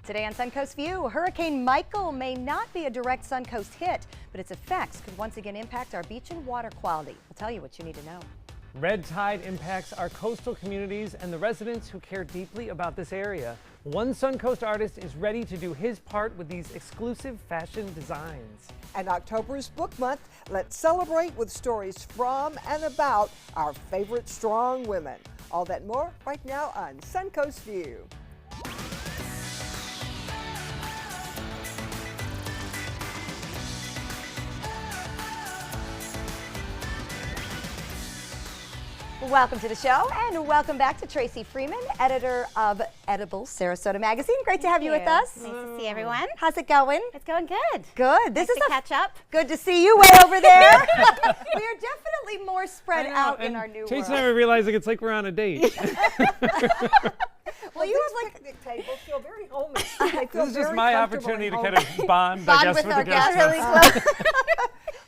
Today on Suncoast View, Hurricane Michael may not be a direct Suncoast hit, but its effects could once again impact our beach and water quality. We'll tell you what you need to know. Red tide impacts our coastal communities and the residents who care deeply about this area. One Suncoast artist is ready to do his part with these exclusive fashion designs. And October is book month. Let's celebrate with stories from and about our favorite strong women. All that and more right now on Suncoast View. Welcome to the show, and welcome back to Tracy Freeman, editor of Edible Sarasota Magazine. Great to have you with us. Nice to see everyone. How's it going? It's going good. Good. This is to catch up. Good to see you way over there. We are definitely more spread out in our new Tracy world. and I were realizing it's like we're on a date. Well, you have like picnic tables feel very homey. This is just my opportunity to kind of bond I guess, with our the guests. guests. Really close.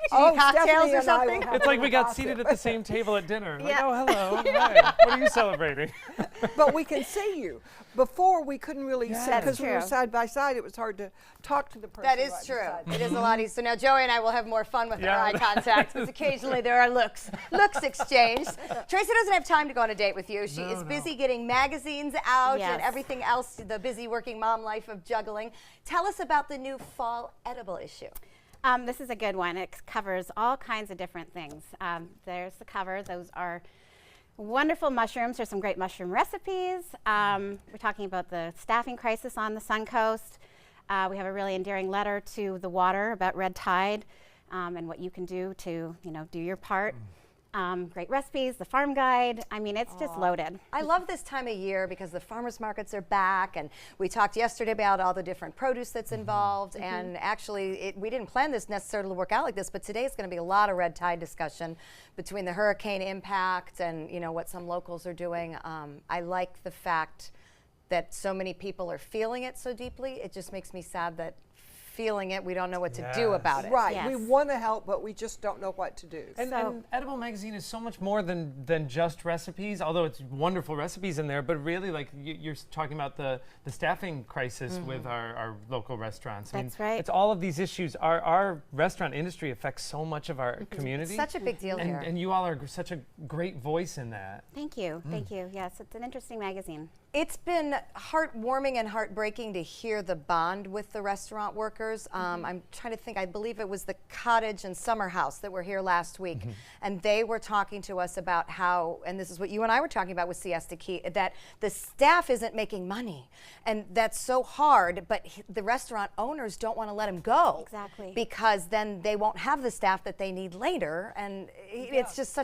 Cocktails Stephanie or and I will something? have It's like we got gossip. seated at the same table at dinner. Like, Yeah. oh, hello. Hi. What are you celebrating? But we can see you. Before we couldn't really see That's because we were true. side by side. It was hard to talk to the person. That is right true. beside you. It is a lot easier. So now Joey and I will have more fun with Yeah. our eye contact because occasionally there are looks exchanged. Tracy doesn't have time to go on a date with you. She is busy getting magazines out Yes. and everything else, the busy working mom life of juggling. Tell us about the new fall edible issue. This is a good one. It covers all kinds of different things. There's the cover. Those are wonderful mushrooms. There's some great mushroom recipes. We're talking about the staffing crisis on the Suncoast. We have a really endearing letter to the water about red tide and what you can do to, do your part. Great recipes, the farm guide. I mean, it's just loaded. I love this time of year because the farmers markets are back, and we talked yesterday about all the different produce that's involved. And actually, we didn't plan this necessarily to work out like this, but today is going to be a lot of red tide discussion between the hurricane impact and what some locals are doing. I like the fact that so many people are feeling it so deeply. It just makes me sad that feeling it, we don't know what to do about it. Right. Yes. We want to help, but we just don't know what to do. And Edible Magazine is so much more than just recipes, although it's wonderful recipes in there, but really like you're talking about the staffing crisis with our local restaurants. That's right. It's all of these issues. Our restaurant industry affects so much of our community. Such a big deal here. And you all are such a great voice in that. Thank you. Thank you. Yes, it's an interesting magazine. It's been heartwarming and heartbreaking to hear the bond with the restaurant workers. I'm trying to think, I believe it was the Cottage and Summer House that were here last week. And they were talking to us about how, and this is what you and I were talking about with Siesta Key, that the staff isn't making money. And that's so hard, but the restaurant owners don't want to let them go. Exactly. Because then they won't have the staff that they need later. And it's just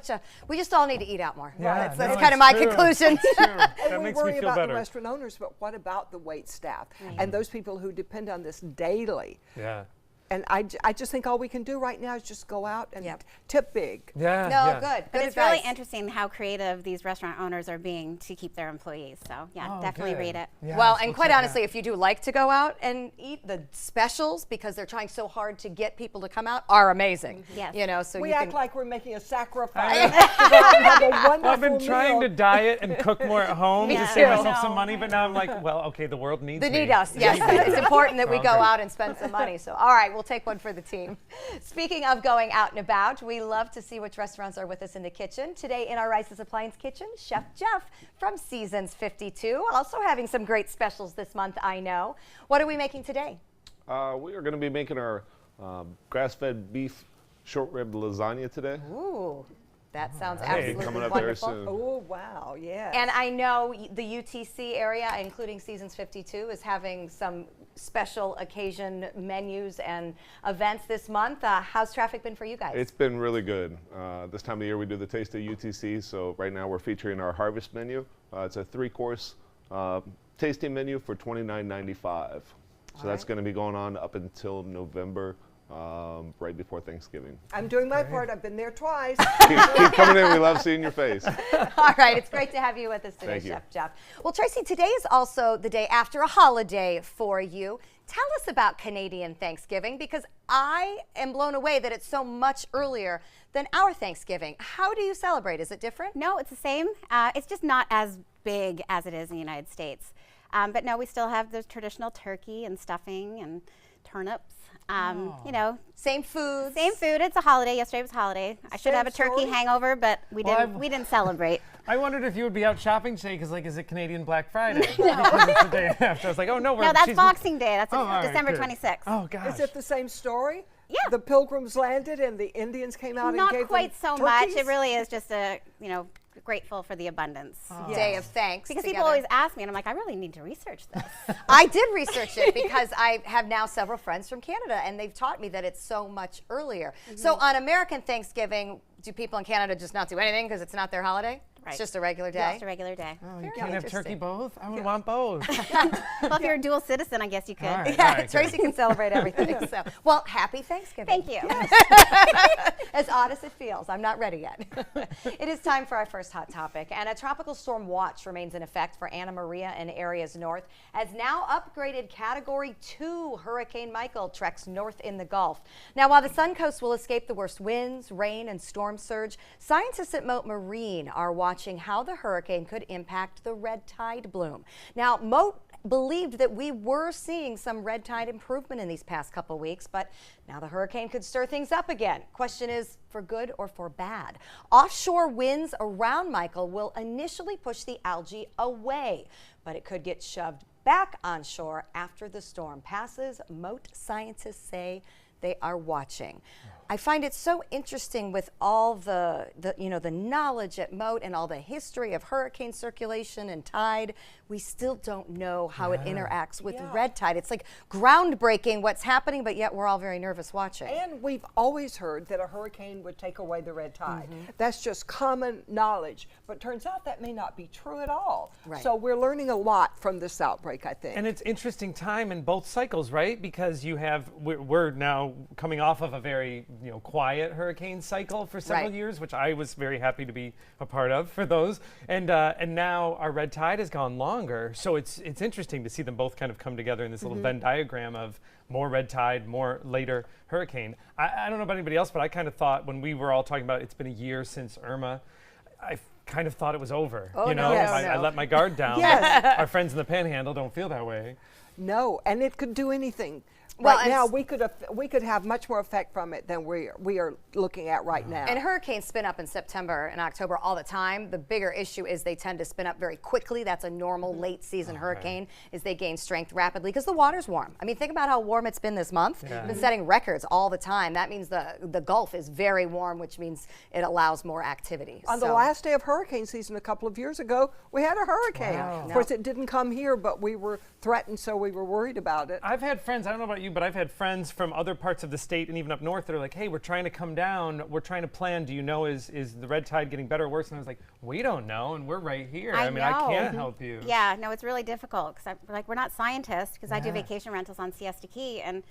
we just all need to eat out more. Yeah, That's no, kind of it's my true. conclusion. It's true. And That we makes worry me feel about better. the restaurant owners, but what about the wait staff and those people who depend on this daily? Yeah. And I just think all we can do right now is just go out and tip big. Yeah. No, yeah. good. But Good it's advice. really interesting how creative these restaurant owners are being to keep their employees. So yeah, Oh, definitely good. read it. Yes, Well, and we'll quite check honestly, that. if you do like to go out and eat, the specials, because they're trying so hard to get people to come out, are amazing. Yes. So We you act can, like we're making a I sacrifice. know. to go out and have a wonderful I've been trying meal. to diet and cook more at home Me to too. save myself some money, but now I'm like, well, okay, the world needs they me. need us. Yes, it's important that we Well, go great. out and spend some money. So, all right, we'll take one for the team. Speaking of going out and about, we love to see which restaurants are with us in the kitchen. Today in our Rice's Appliance Kitchen, Chef Jeff from Seasons 52, also having some great specials this month, I know. What are we making today? We are going to be making our grass-fed beef short rib lasagna today. Ooh, that sounds right. absolutely Coming up wonderful. very soon. Oh, wow, yes. And I know the UTC area, including Seasons 52, is having some special occasion menus and events this month. How's traffic been for you guys? It's been really good. This time of year we do the Taste of UTC, so right now we're featuring our harvest menu. It's a 3-course tasting menu for $29.95. So that's going to be going on up until November, right before Thanksgiving. I'm doing my part. I've been there twice. Keep coming in. We love seeing your face. All right, it's great to have you with us today, Thank you. Chef Jeff. Well, Tracy, today is also the day after a holiday for you. Tell us about Canadian Thanksgiving, because I am blown away that it's so much earlier than our Thanksgiving. How do you celebrate? Is it different? No, it's the same. It's just not as big as it is in the United States. But no, we still have the traditional turkey and stuffing and turnips. You know, Same foods. same food. It's a holiday. Yesterday was a holiday. I should Same have a turkey story. hangover, but we Well, didn't. We didn't celebrate. I wondered if you would be out shopping today because, like, is it Canadian Black Friday? Because it's the day after. I was like, oh no, No, that's she's- Boxing Day. That's Oh, all right, December good. 26th. Oh gosh. Is it the same story? Yeah. The Pilgrims landed and the Indians came out and Not gave quite them so much. turkeys? It really is just a, you know, grateful for the abundance. Day of thanks. Because together. people always ask me, and I'm like, I really need to research this. I did research it because I have now several friends from Canada, and they've taught me that it's so much earlier. So on American Thanksgiving, do people in Canada just not do anything because it's not their holiday? Right. It's just a regular day. Just a regular day. Oh, you Very can't have turkey interesting. both? I would want both. Well, if you're a dual citizen, I guess you could. All right, Yeah, all right, Tracy good. can celebrate everything. So, well, happy Thanksgiving. Thank you. As odd as it feels, I'm not ready yet. It is time for our first hot topic, and a tropical storm watch remains in effect for Anna Maria and areas north, as now upgraded Category 2 Hurricane Michael treks north in the Gulf. Now, while the Suncoast will escape the worst winds, rain, and storm surge, scientists at Mote Marine are watching how the hurricane could impact the red tide bloom. Now, Mote believed that we were seeing some red tide improvement in these past couple weeks, but now the hurricane could stir things up again. Question is, for good or for bad? Offshore winds around Michael will initially push the algae away, but it could get shoved back onshore after the storm passes. Mote scientists say they are watching. I find it so interesting with all the knowledge at Mote and all the history of hurricane circulation and tide. We still don't know how it interacts with red tide. It's like groundbreaking what's happening, but yet we're all very nervous watching. And we've always heard that a hurricane would take away the red tide. That's just common knowledge. But turns out that may not be true at all. Right. So we're learning a lot from this outbreak, I think. And it's interesting time in both cycles, right? Because you have, we're now coming off of a very, quiet hurricane cycle for several Right. years, which I was very happy to be a part of for those. And now our red tide has gone longer. So it's interesting to see them both kind of come together in this little Venn diagram of more red tide, more later hurricane. I don't know about anybody else, but I kind of thought when we were all talking about it's been a year since Irma, I kind of thought it was over. Oh, you know, no, Yes. I let my guard down. Yes. Our friends in the Panhandle don't feel that way. No, and it could do anything. Well, Right and now, s- we could have much more effect from it than we are looking at right now. And hurricanes spin up in September and October all the time. The bigger issue is they tend to spin up very quickly. That's a normal late season hurricane, is they gain strength rapidly because the water's warm. I mean, think about how warm it's been this month. Yeah. It's been setting records all the time. That means the Gulf is very warm, which means it allows more activity. On the So- last day of hurricane season a couple of years ago, we had a hurricane. Wow. Of course, it didn't come here, but we were threatened, so we were worried about it. I've had friends, I don't know about you, but I've had friends from other parts of the state and even up north that are like, hey, we're trying to come down, we're trying to plan, do you know, is the red tide getting better or worse? And I was like, we don't know, and we're right here. I mean, I know. can't help you. Yeah, no, it's really difficult because we're not scientists because I do Yeah. vacation rentals on Siesta Key, and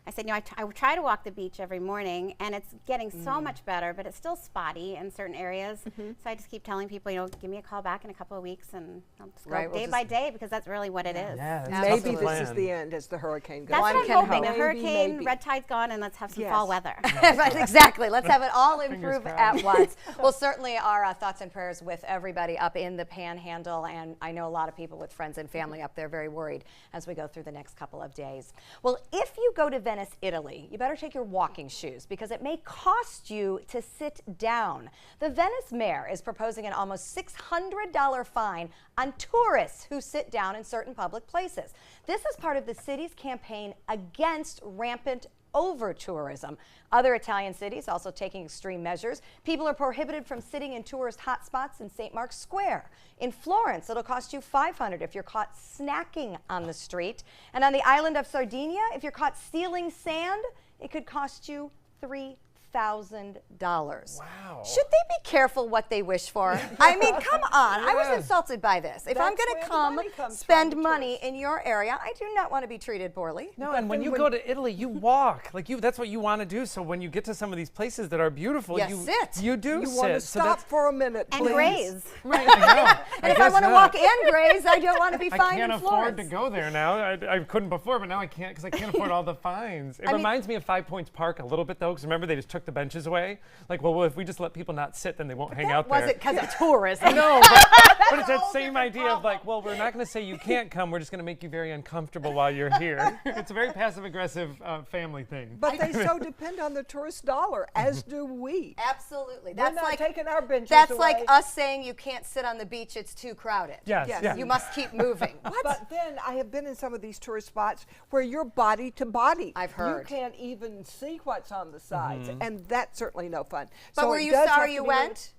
I said, I try to walk the beach every morning, and it's getting so much better, but it's still spotty in certain areas. So I just keep telling people, give me a call back in a couple of weeks, and I'll just go Right, we'll day just- by day because that's really what it is. Yeah, it's tough Maybe to this is plan. the end as the hurricane goes. That's One what I'm can hoping. hope. A hurricane, Maybe. red tide's gone, and let's have some Yes. fall weather. Right, exactly. Let's have it all improve crossed. at once. Well, certainly our thoughts and prayers with everybody up in the Panhandle, and I know a lot of people with friends and family up there very worried as we go through the next couple of days. Well, if you go to Venice, Italy, you better take your walking shoes because it may cost you to sit down. The Venice mayor is proposing an almost $600 fine on tourists who sit down in certain public places. This is part of the city's campaign against rampant over-tourism. Other Italian cities also taking extreme measures. People are prohibited from sitting in tourist hotspots in St. Mark's Square. In Florence, it'll cost you $500 if you're caught snacking on the street. And on the island of Sardinia, if you're caught stealing sand, it could cost you $3,000. Wow. Should they be careful what they wish for? I mean, come on. I was Yeah. insulted by this. If I'm That's going where to the come money comes spend from, money tourists. in your area, I do not want to be treated poorly. No, and when then you when- go to Italy, you walk. That's what you want to do. So when you get to some of these places that are beautiful, You you sit. You do You sit. want to So stop that's for a minute, And please. graze. right. I know. And if I guess want to not. walk and graze, I don't want to be I fined can't in afford to Florence. go there now. I couldn't before, but now I can't because I can't afford all the fines. It I mean- reminds me of Five Points Park a little bit though, because remember they just took the benches away. Like, well, if we just let people not sit, then they won't hang out Was there. it because of tourism? No, but But it's that same idea of like, well, we're not going to say you can't come. We're just going to make you very uncomfortable while you're here. It's a very passive-aggressive family thing. But they so depend on the tourist dollar, as do we. Absolutely. We're That's not like taking our benches that's away. like us saying you can't sit on the beach, it's too crowded. Yes, Yes. yeah. You must keep moving. But then I have been in some of these tourist spots where you're body to body. I've heard. You can't even see what's on the sides, and that's certainly no fun. But So were it you does have sorry to you be went?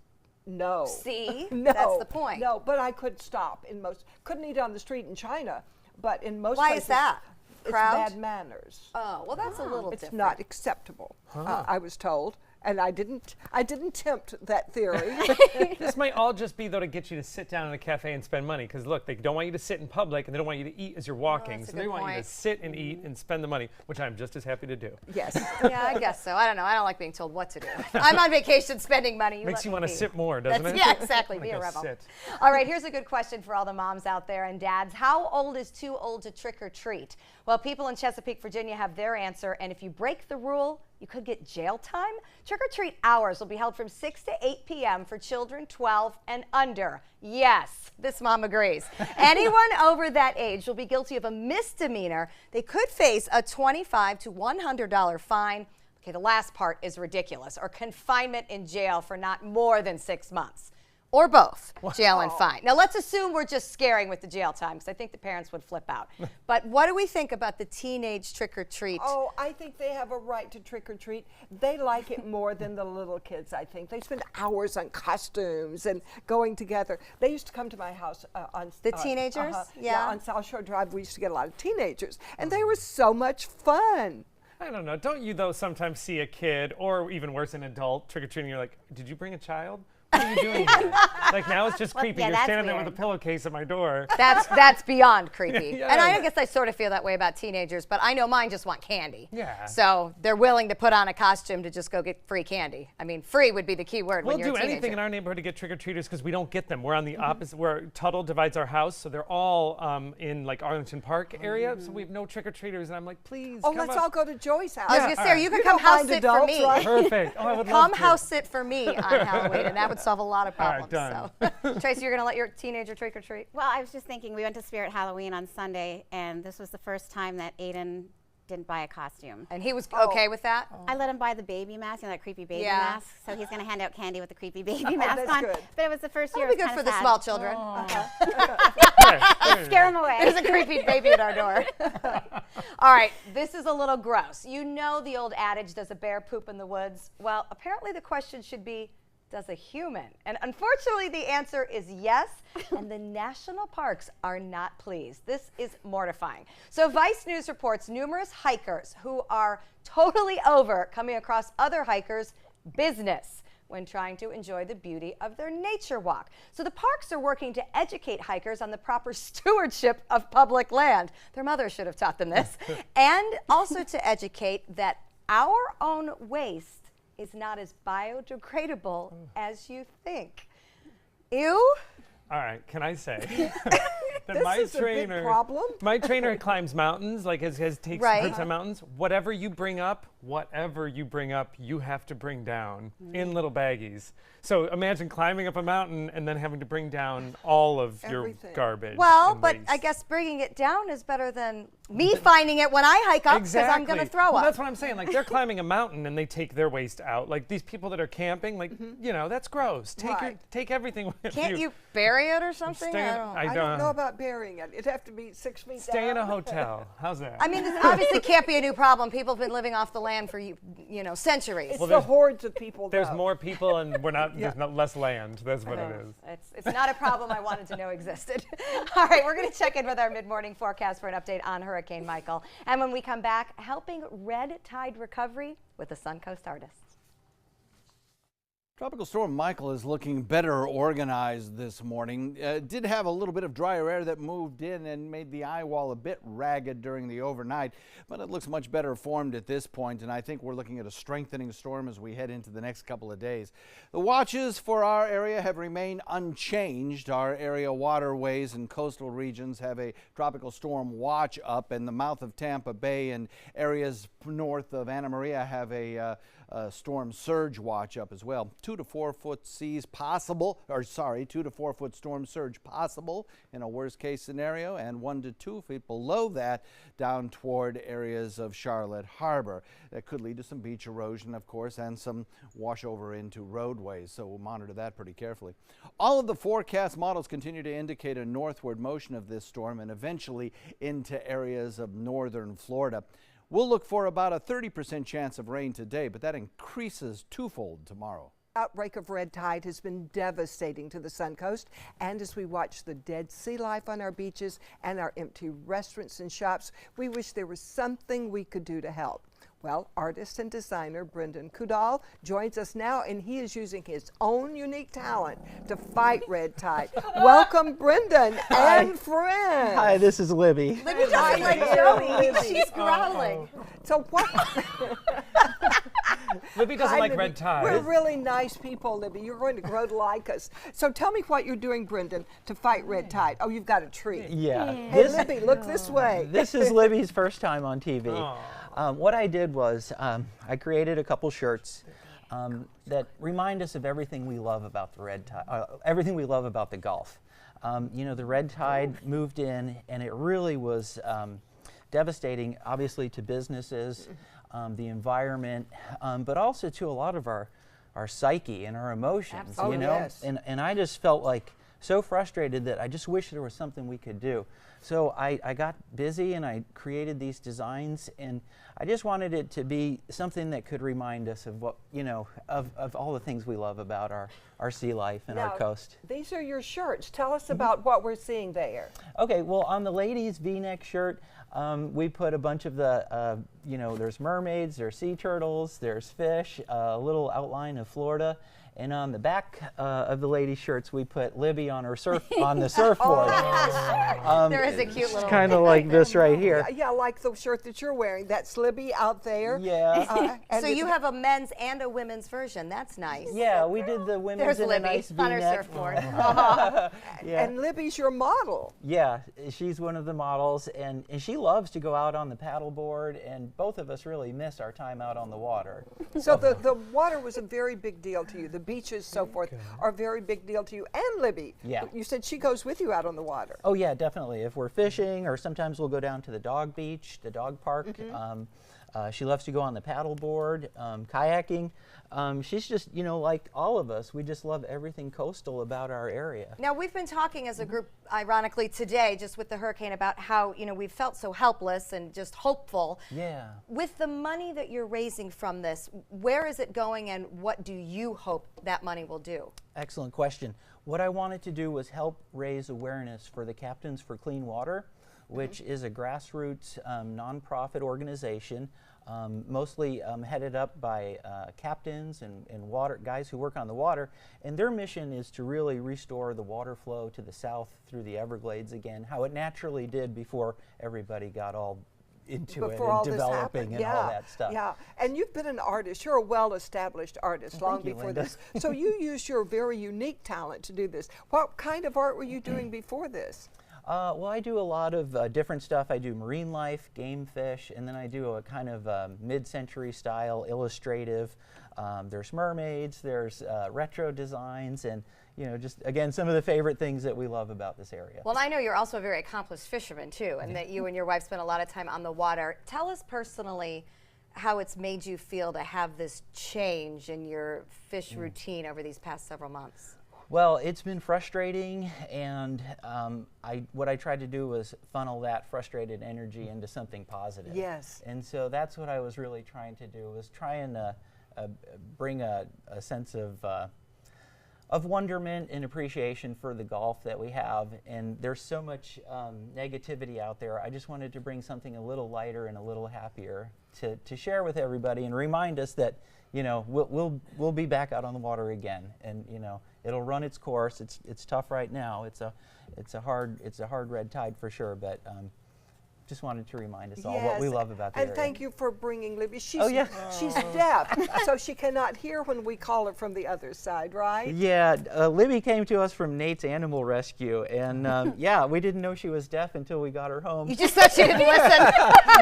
No. See? No. That's the point. No, but I could stop in most. Couldn't eat on the street in China, but in most Why places. is that? It's Crowd? bad manners. Oh, well, that's a little It's different. not acceptable. I was told, and I didn't tempt that theory. This might all just be, though, to get you to sit down in a cafe and spend money. Because, look, they don't want you to sit in public, and they don't want you to eat as you're walking. that's a So they good want you point. to sit and eat and spend the money, which I'm just as happy to do. Yes. Yeah, I guess so. I don't know. I don't like being told what to do. I'm on vacation spending money. Makes let you me want to be. sit more, doesn't That's, it? yeah, exactly. Like Be a go rebel. sit. All right, here's a good question for all the moms out there and dads. How old is too old to trick or treat? Well, people in Chesapeake, Virginia have their answer, and if you break the rule, you could get jail time. Trick or treat hours will be held from 6 to 8 p.m. for children 12 and under. Yes, this mom agrees. Anyone over that age will be guilty of a misdemeanor. They could face a $25 to $100 fine. Okay, the last part is ridiculous, or confinement in jail for not more than 6 months. Or both, jail and fine. Now, let's assume we're just scaring with the jail time, because I think the parents would flip out. But what do we think about the teenage trick-or-treat? Oh, I think they have a right to trick or treat. They like it more than the little kids, I think. They spend hours on costumes and going together. They used to come to my house on... The teenagers? Yeah, on South Shore Drive, we used to get a lot of teenagers. And they were so much fun. I don't know. Don't you, though, sometimes see a kid, or even worse, an adult, trick-or-treating, you're like, did you bring a child? What are you doing here? Like, now it's just creepy. yeah, You're that's standing there weird. with a pillowcase at my door. That's beyond creepy. Yeah. And I guess I sort of feel that way about teenagers, but I know mine just want candy. Yeah. So they're willing to put on a costume to just go get free candy. I mean, free would be the key word We'll when you're do a teenager. anything in our neighborhood to get trick-or-treaters because we don't get them. We're on the opposite, where Tuttle divides our house, so they're all in like Arlington Park area, so we have no trick-or-treaters, and I'm like, please, Oh, come let's up. all go to Joy's house. I was going to say, or you could You come don't house mind sit for adults, me. right? Perfect. Oh, I would Come love to. house sit for me on Halloween, and that would solve a lot of All right, problems. done. So, Tracy, you're going to let your teenager trick or treat? Well, I was just thinking, we went to Spirit Halloween on Sunday, and this was the first time that Aiden didn't buy a costume. And he was okay with that? I let him buy the baby mask, you know, that creepy baby Yeah. mask. So he's going to hand out candy with the creepy baby mask that's on. good. But it was the first year. That'll be it good was for kinda the sad. small children. There you Scare go. him away. There's a creepy baby at our door. All right, this is a little gross. You know the old adage, does a bear poop in the woods? Well, apparently the question should be, does a human? And unfortunately, the answer is yes, and the national parks are not pleased. This is mortifying. So Vice News reports numerous hikers who are totally over coming across other hikers' business when trying to enjoy the beauty of their nature walk. So the parks are working to educate hikers on the proper stewardship of public land. Their mother should have taught them this. And also to educate that our own waste is not as biodegradable as you think. Ew? All right, can I say that This my is a big trainer, problem. my trainer climbs mountains, like takes Right. trips on mountains. Whatever you bring up, you have to bring down in little baggies. So imagine climbing up a mountain and then having to bring down all of Everything. your garbage. Well, and but waste. I guess bringing it down is better than me finding it when I hike up because I'm going to throw well, up. That's what I'm saying. Like they're climbing a mountain and they take their waste out. Like these people that are camping, like you know, that's gross. Right. Take everything with Can't you bury it or something? Stay in- I don't. I don't know about burying it. It'd have to be 6 feet Stay down. in a hotel. How's that? I mean, this obviously can't be a new problem. People have been living off the land for centuries. It's Well, the there's- hordes of people, There's though. more people and we're not. There's not less land. That's what it is. It's not a problem I wanted to know existed. All right, we're going to check in with our mid-morning forecast for an update on Hurricane Michael. And when we come back, helping red tide recovery with the Suncoast artists. Tropical Storm Michael is looking better organized this morning. Did have a little bit of drier air that moved in and made the eye wall a bit ragged during the overnight, but it looks much better formed at this point, and I think we're looking at a strengthening storm as we head into the next couple of days. The watches for our area have remained unchanged. Our area waterways and coastal regions have a tropical storm watch up, and the mouth of Tampa Bay and areas north of Anna Maria have a storm surge watch up as well. 2 to 4 foot seas possible, 2 to 4 foot storm surge possible in a worst case scenario, and 1 to 2 feet below that down toward areas of Charlotte Harbor. That could lead to some beach erosion, of course, and some wash over into roadways, so we'll monitor that pretty carefully. All of the forecast models continue to indicate a northward motion of this storm and eventually into areas of northern Florida. We'll look for about a 30% chance of rain today, but that increases twofold tomorrow. Outbreak of red tide has been devastating to the Suncoast, and as we watch the dead sea life on our beaches and our empty restaurants and shops, we wish there was something we could do to help. Well, artist and designer Brendan Kudal joins us now, and he is using his own unique talent to fight red tide. Welcome, Brendan and friends. Hi, this is Libby. Libby doesn't like Joey. She's growling. So what? Libby doesn't Hi, like Libby. red tide. We're really nice people, Libby. You're going to grow to like us. So tell me what you're doing, Brendan, to fight red tide. Oh, you've got a tree. Yeah. Hey, Libby, look this way. This is Libby's first time on TV. What I did was I created a couple shirts that remind us of everything we love about the red tide, everything we love about the Gulf. You know, the red tide moved in, and it really was devastating, obviously, to businesses, the environment, but also to a lot of our psyche and our emotions. Absolutely. You know, yes. and I just felt like so frustrated that I just wish there was something we could do. So I got busy and I created these designs, and I just wanted it to be something that could remind us of what, you know, of all the things we love about our sea life and Now, our coast. These are your shirts. Tell us about what we're seeing there. Okay, well, on the ladies' V-neck shirt, we put a bunch of the, you know, there's mermaids, there's sea turtles, there's fish, a little outline of Florida. And on the back of the ladies' shirts, we put Libby on her on the surfboard. There is a cute little. Kind of like this right here. Yeah, like the shirt that you're wearing. That's Libby out there. Yeah. And So you have a men's and a women's version. That's nice. Yeah, we did the women's There's in a Libby nice on her V-neck. surfboard. Yeah. And Libby's your model. Yeah, she's one of the models, and she loves to go out on the paddleboard, and both of us really miss our time out on the water. So the water was a very big deal to you. The beaches, so forth, are a very big deal to you. And Libby, Yeah. you said she goes with you out on the water. Oh yeah, definitely. If we're fishing, or sometimes we'll go down to the dog beach, the dog park. She loves to go on the paddleboard, kayaking. She's just, you know, like all of us, we just love everything coastal about our area. Now, we've been talking as a group, ironically, today, just with the hurricane, about how, you know, we felt so helpless and just hopeful. Yeah. With the money that you're raising from this, where is it going, and what do you hope that money will do? Excellent question. What I wanted to do was help raise awareness for the Captains for Clean Water, which is a grassroots nonprofit organization, mostly headed up by captains and water guys who work on the water. And their mission is to really restore the water flow to the south through the Everglades again, how it naturally did before everybody got all into it Before all and this developing happened. and all that stuff. Yeah, and you've been an artist. You're a well-established artist long you, before Linda. this. So you used your very unique talent to do this. What kind of art were you doing before this? Well, I do a lot of different stuff. I do marine life, game fish, and then I do a kind of mid-century style illustrative. There's mermaids, there's retro designs, and you know, just again, some of the favorite things that we love about this area. Well, I know you're also a very accomplished fisherman, too, and that you and your wife spend a lot of time on the water. Tell us personally how it's made you feel to have this change in your fish routine over these past several months. Well, it's been frustrating, and what I tried to do was funnel that frustrated energy into something positive. Yes. And so that's what I was really trying to do, was try and bring a sense of wonderment and appreciation for the Gulf that we have. And there's so much negativity out there. I just wanted to bring something a little lighter and a little happier to share with everybody and remind us that, you know, we'll be back out on the water again, and you know, it'll run its course. It's tough right now. It's a hard red tide for sure, but just wanted to remind us all what we love about the And area. thank you for bringing Libby. She's, Oh, yeah. she's deaf, so she cannot hear when we call her from the other side, right? Yeah, Libby came to us from Nate's Animal Rescue, and yeah, we didn't know she was deaf until we got her home. You just said she didn't listen.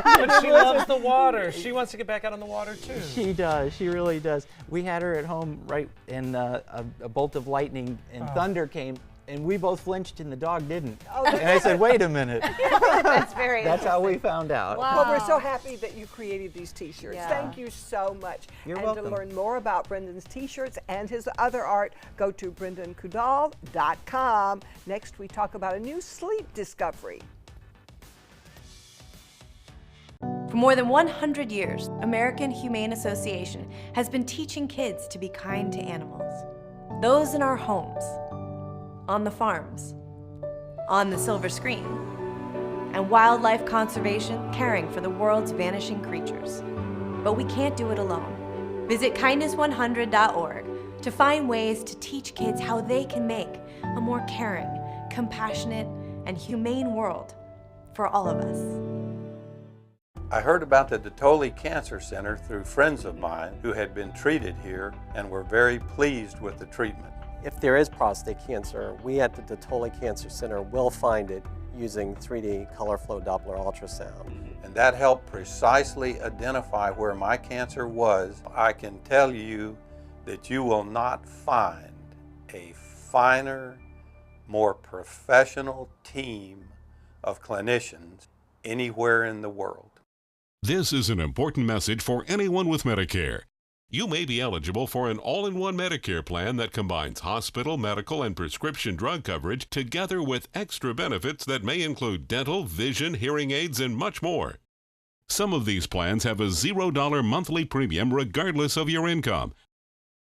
But she loves the water. She wants to get back out on the water too. She does. She really does. We had her at home right, and a bolt of lightning and thunder came, and we both flinched, and the dog didn't. Oh, and I said, "Wait a minute." That's very That's how we found out. Wow. Well, we're so happy that you created these T-shirts. Yeah. Thank you so much. You're and welcome. to learn more about Brendan's T-shirts and his other art, go to brendankudal.com. Next, we talk about a new sleep discovery. For more than 100 years, American Humane Association has been teaching kids to be kind to animals. Those in our homes, on the farms, on the silver screen, and wildlife conservation, caring for the world's vanishing creatures. But we can't do it alone. Visit kindness100.org to find ways to teach kids how they can make a more caring, compassionate, and humane world for all of us. I heard about the Dotoli Cancer Center through friends of mine who had been treated here and were very pleased with the treatment. If there is prostate cancer, we at the Dotoli Cancer Center will find it using 3D color flow Doppler ultrasound. And that helped precisely identify where my cancer was. I can tell you that you will not find a finer, more professional team of clinicians anywhere in the world. This is an important message for anyone with Medicare. You may be eligible for an all-in-one Medicare plan that combines hospital, medical, and prescription drug coverage together with extra benefits that may include dental, vision, hearing aids, and much more. Some of these plans have a $0 monthly premium regardless of your income.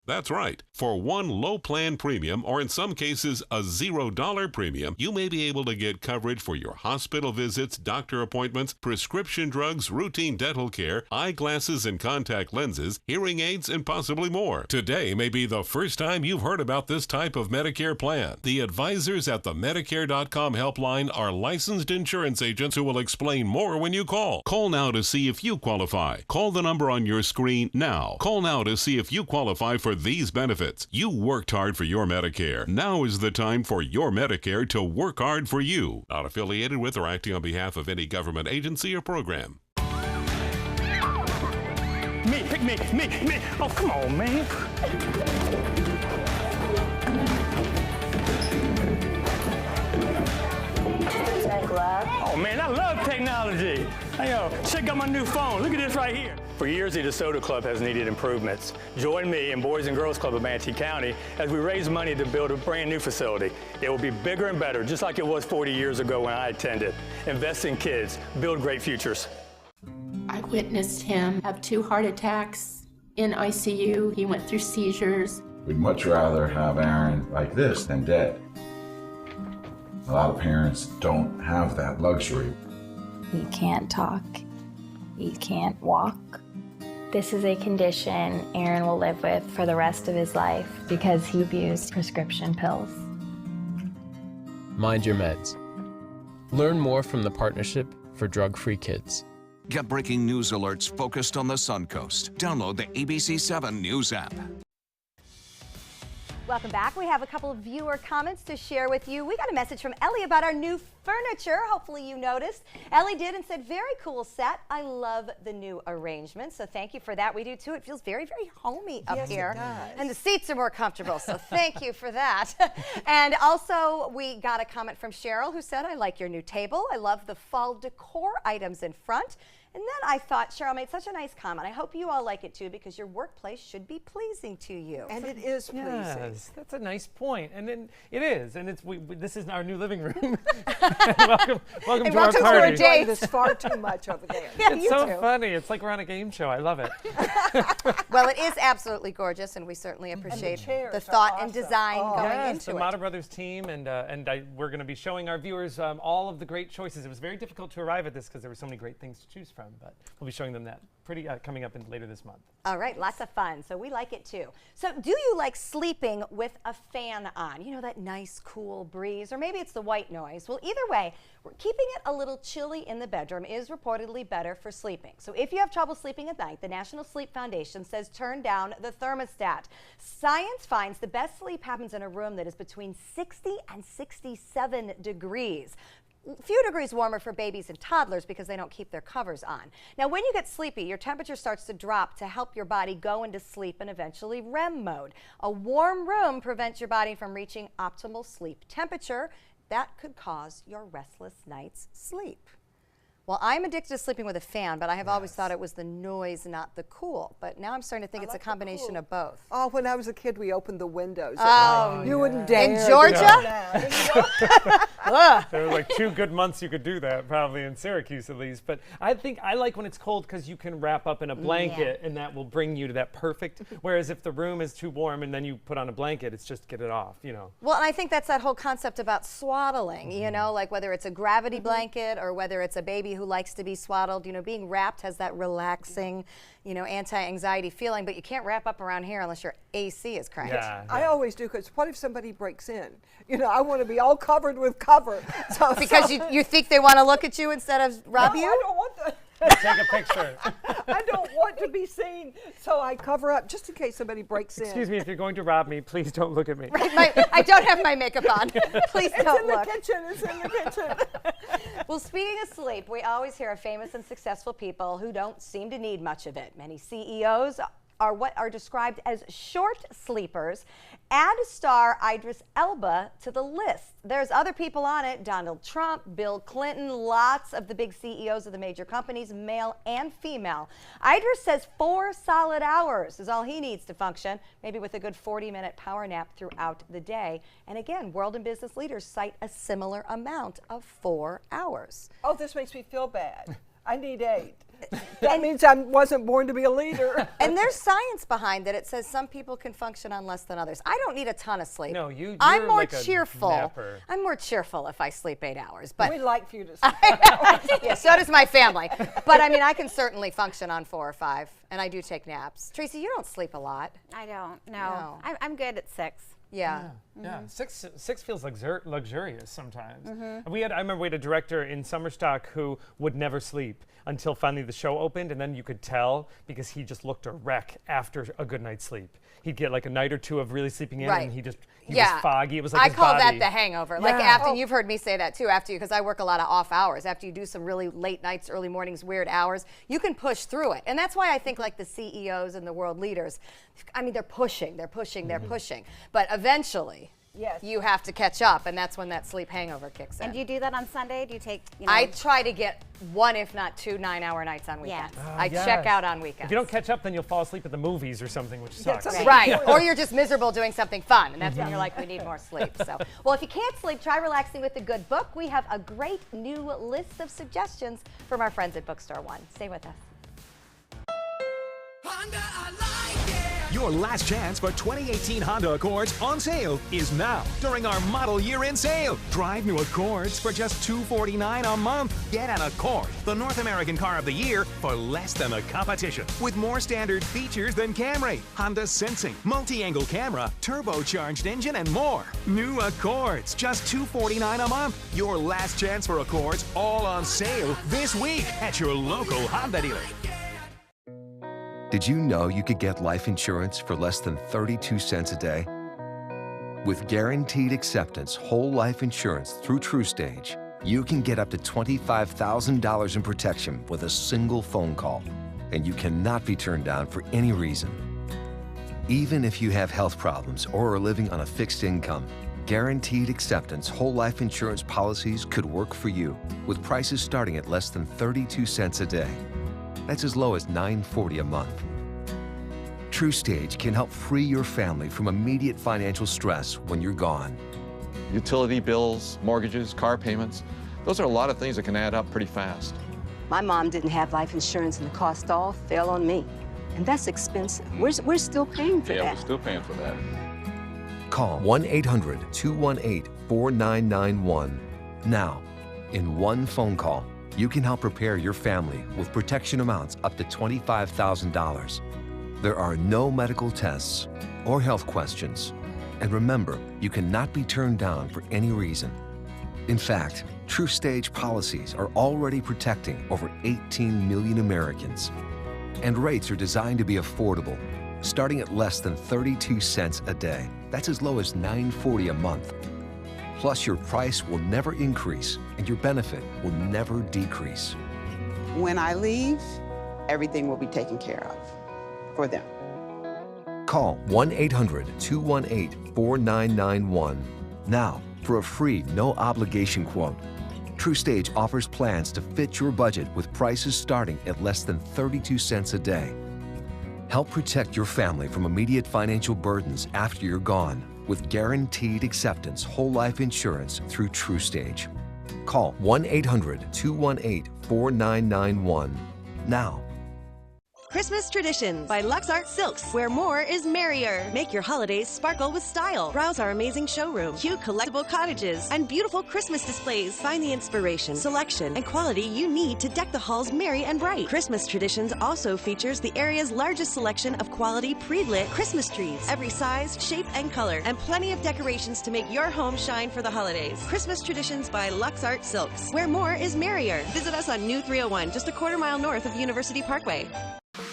That's right. For one low plan premium, or in some cases a $0 premium, you may be able to get coverage for your hospital visits, doctor appointments, prescription drugs, routine dental care, eyeglasses and contact lenses, hearing aids, and possibly more. Today may be the first time you've heard about this type of Medicare plan. The advisors at the Medicare.com helpline are licensed insurance agents who will explain more when you call. Call now to see if you qualify. Call the number on your screen now. Call now to see if you qualify for these benefits. You worked hard for your Medicare. Now is the time for your Medicare to work hard for you. Not affiliated with or acting on behalf of any government agency or program. Me, pick me. Oh, come on, man. Oh, man, I love technology. Hey, yo, check out my new phone. Look at this right here. For years, the DeSoto Club has needed improvements. Join me and Boys and Girls Club of Manatee County as we raise money to build a brand new facility. It will be bigger and better, just like it was 40 years ago when I attended. Invest in kids, build great futures. I witnessed him have 2 heart attacks in ICU. He went through seizures. We'd much rather have Aaron like this than dead. A lot of parents don't have that luxury. He can't talk. He can't walk. This is a condition Aaron will live with for the rest of his life because he abused prescription pills. Mind your meds. Learn more from the Partnership for Drug-Free Kids. Get breaking news alerts focused on the Suncoast. Download the ABC7 News app. Welcome back. We have a couple of viewer comments to share with you. We got a message from Ellie about our new furniture. Hopefully you noticed. Ellie did and said, very cool set. I love the new arrangement. So thank you for that. We do too. It feels very, very homey up here. Yes, it does. And the seats are more comfortable. So thank you for that. And also we got a comment from Cheryl who said, I like your new table. I love the fall decor items in front. And then I thought Cheryl made such a nice comment. I hope you all like it too, because your workplace should be pleasing to you. And it is pleasing. Yes, that's a nice point, and then it is, and it's this is our new living room. welcome and to our welcome party. to our date. This far too much over there. Yeah, It's you so too. funny. It's like we're on a game show. I love it. Well, it is absolutely gorgeous, and we certainly appreciate chairs the are thought and awesome. design going Yes, into the it. Mata Brothers team, and we're going to be showing our viewers all of the great choices. It was very difficult to arrive at this because there were so many great things to choose from, but we'll be showing them that coming up later this month. All right, lots of fun. So we like it too. So do you like sleeping with a fan on? You know, that nice cool breeze, or maybe it's the white noise. Well, either way, keeping it a little chilly in the bedroom is reportedly better for sleeping. So if you have trouble sleeping at night, the National Sleep Foundation says turn down the thermostat. Science finds the best sleep happens in a room that is between 60 and 67 degrees. A few degrees warmer for babies and toddlers because they don't keep their covers on. Now, when you get sleepy, your temperature starts to drop to help your body go into sleep and eventually REM mode. A warm room prevents your body from reaching optimal sleep temperature. That could cause your restless night's sleep. Well, I'm addicted to sleeping with a fan, but I have always thought it was the noise, not the cool. But now I'm starting to think it's a combination of both. Oh, when I was a kid, we opened the windows. Oh, you wouldn't dare. In Georgia? There were like 2 good months you could do that, probably in Syracuse at least. But I think I like when it's cold because you can wrap up in a blanket and that will bring you to that perfect. Whereas if the room is too warm and then you put on a blanket, it's just get it off, you know. Well, and I think that's that whole concept about swaddling, you know, like whether it's a gravity blanket or whether it's a baby who likes to be swaddled, you know, being wrapped has that relaxing, you know, anti-anxiety feeling, but you can't wrap up around here unless your AC is cranked. I always do, because what if somebody breaks in? You know, I want to be all covered with cover. Because you think they want to look at you instead of rob you? I don't want that. Take a picture. I don't want to be seen, so I cover up just in case somebody breaks in. Excuse me, if you're going to rob me, please don't look at me. Right, I don't have my makeup on. Please don't look. It's in the kitchen. Well, speaking of sleep, we always hear of famous and successful people who don't seem to need much of it. Many CEOs are what are described as short sleepers. Add star Idris Elba to the list. There's other people on it: Donald Trump, Bill Clinton, lots of the big CEOs of the major companies, male and female. Idris says 4 solid hours is all he needs to function, maybe with a good 40-minute power nap throughout the day. And again, world and business leaders cite a similar amount of 4 hours. Oh, this makes me feel bad. I need 8. That means I wasn't born to be a leader. And there's science behind it. It says some people can function on less than others. I don't need a ton of sleep. No, you're I'm more like a cheerful. napper. I'm more cheerful if I sleep 8 hours. But we like for you to sleep. Yeah, so does my family. But I mean, I can certainly function on 4 or 5, and I do take naps. Tracy, you don't sleep a lot. I don't. No. I'm good at 6. Yeah. Yeah, six feels luxurious sometimes. I remember we had a director in Summerstock who would never sleep until finally the show opened, and then you could tell because he just looked a wreck after a good night's sleep. He'd get like a night or 2 of really sleeping in, and he was foggy. It was like I his call body. that the hangover. Like after, you've heard me say that too, after you, because I work a lot of off hours. After you do some really late nights, early mornings, weird hours, you can push through it. And that's why I think like the CEOs and the world leaders, I mean, they're pushing. But eventually, you have to catch up, and that's when that sleep hangover kicks in. And do you do that on Sunday? Do you take, you know? I try to get 1, if not 2, 9-hour nights on weekends. I check out on weekends. If you don't catch up, then you'll fall asleep at the movies or something, which sucks. Right. Or you're just miserable doing something fun, and that's when you're like, we need more sleep. So, well, if you can't sleep, try relaxing with a good book. We have a great new list of suggestions from our friends at Bookstore One. Stay with us. Your last chance for 2018 Honda Accords on sale is now during our model year-end sale. Drive new Accords for just $249 a month. Get an Accord, the North American Car of the Year, for less than the competition. With more standard features than Camry, Honda Sensing, multi-angle camera, turbocharged engine, and more. New Accords, just $249 a month. Your last chance for Accords, all on sale this week at your local Honda dealer. Did you know you could get life insurance for less than 32 cents a day? With guaranteed acceptance whole life insurance through TrueStage, you can get up to $25,000 in protection with a single phone call, and you cannot be turned down for any reason. Even if you have health problems or are living on a fixed income, guaranteed acceptance whole life insurance policies could work for you, with prices starting at less than 32 cents a day. That's as low as $9.40 a month. TrueStage can help free your family from immediate financial stress when you're gone. Utility bills, mortgages, car payments, those are a lot of things that can add up pretty fast. My mom didn't have life insurance, and the cost all fell on me. And that's expensive. We're still paying for that. Yeah, we're still paying for that. Call 1-800-218-4991 now, in one phone call. you can help prepare your family with protection amounts up to $25,000. There are no medical tests or health questions. And remember, you cannot be turned down for any reason. In fact, TruStage policies are already protecting over 18 million Americans. And rates are designed to be affordable, starting at less than 32 cents a day. That's as low as $9.40 a month. Plus, your price will never increase and your benefit will never decrease. When I leave, everything will be taken care of for them. Call 1-800-218-4991 now for a free, no-obligation quote. TruStage offers plans to fit your budget with prices starting at less than 32 cents a day. Help protect your family from immediate financial burdens after you're gone with guaranteed acceptance whole life insurance through TruStage. Call 1-800-218-4991 now. Christmas Traditions by Lux Art Silks, where more is merrier. Make your holidays sparkle with style. Browse our amazing showroom, cute collectible cottages, and beautiful Christmas displays. Find the inspiration, selection, and quality you need to deck the halls merry and bright. Christmas Traditions also features the area's largest selection of quality pre-lit Christmas trees, every size, shape, and color, and plenty of decorations to make your home shine for the holidays. Christmas Traditions by Lux Art Silks, where more is merrier. Visit us on New 301, just a quarter-mile north of University Parkway.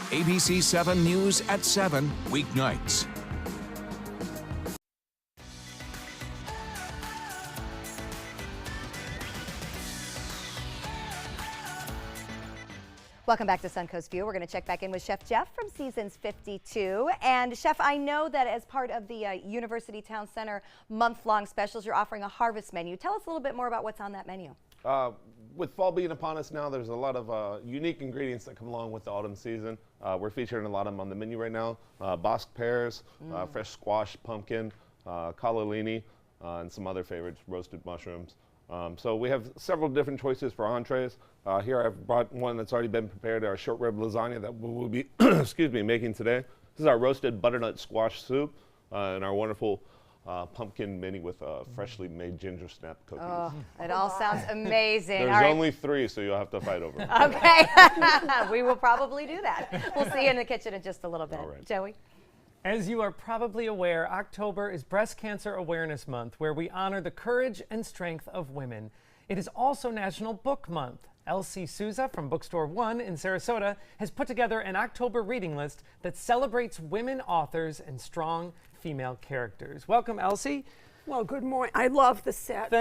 ABC 7 News at 7, weeknights. Welcome back to Suncoast View. We're going to check back in with Chef Jeff from Seasons 52. And Chef, I know that as part of the University Town Center month-long specials, you're offering a harvest menu. Tell us a little bit more about what's on that menu. With fall being upon us now, there's a lot of unique ingredients that come along with the autumn season. We're featuring a lot of them on the menu right now. Bosc pears, fresh squash, pumpkin, cannellini, and some other favorites, roasted mushrooms. So we have several different choices for entrees. Here I've brought one that's already been prepared, our short rib lasagna that we will be excuse me, making today. This is our roasted butternut squash soup and our wonderful pumpkin mini with freshly made ginger snap cookies. Oh, it all sounds amazing. There's all right. only 3, so you'll have to fight over them. Okay, we will probably do that. We'll see you in the kitchen in just a little bit. All right. Joey? As you are probably aware, October is Breast Cancer Awareness Month, where we honor the courage and strength of women. It is also National Book Month. Elsie Souza from Bookstore One in Sarasota has put together an October reading list that celebrates women authors and strong female characters. Welcome, Elsie. Well, good morning. I love the set.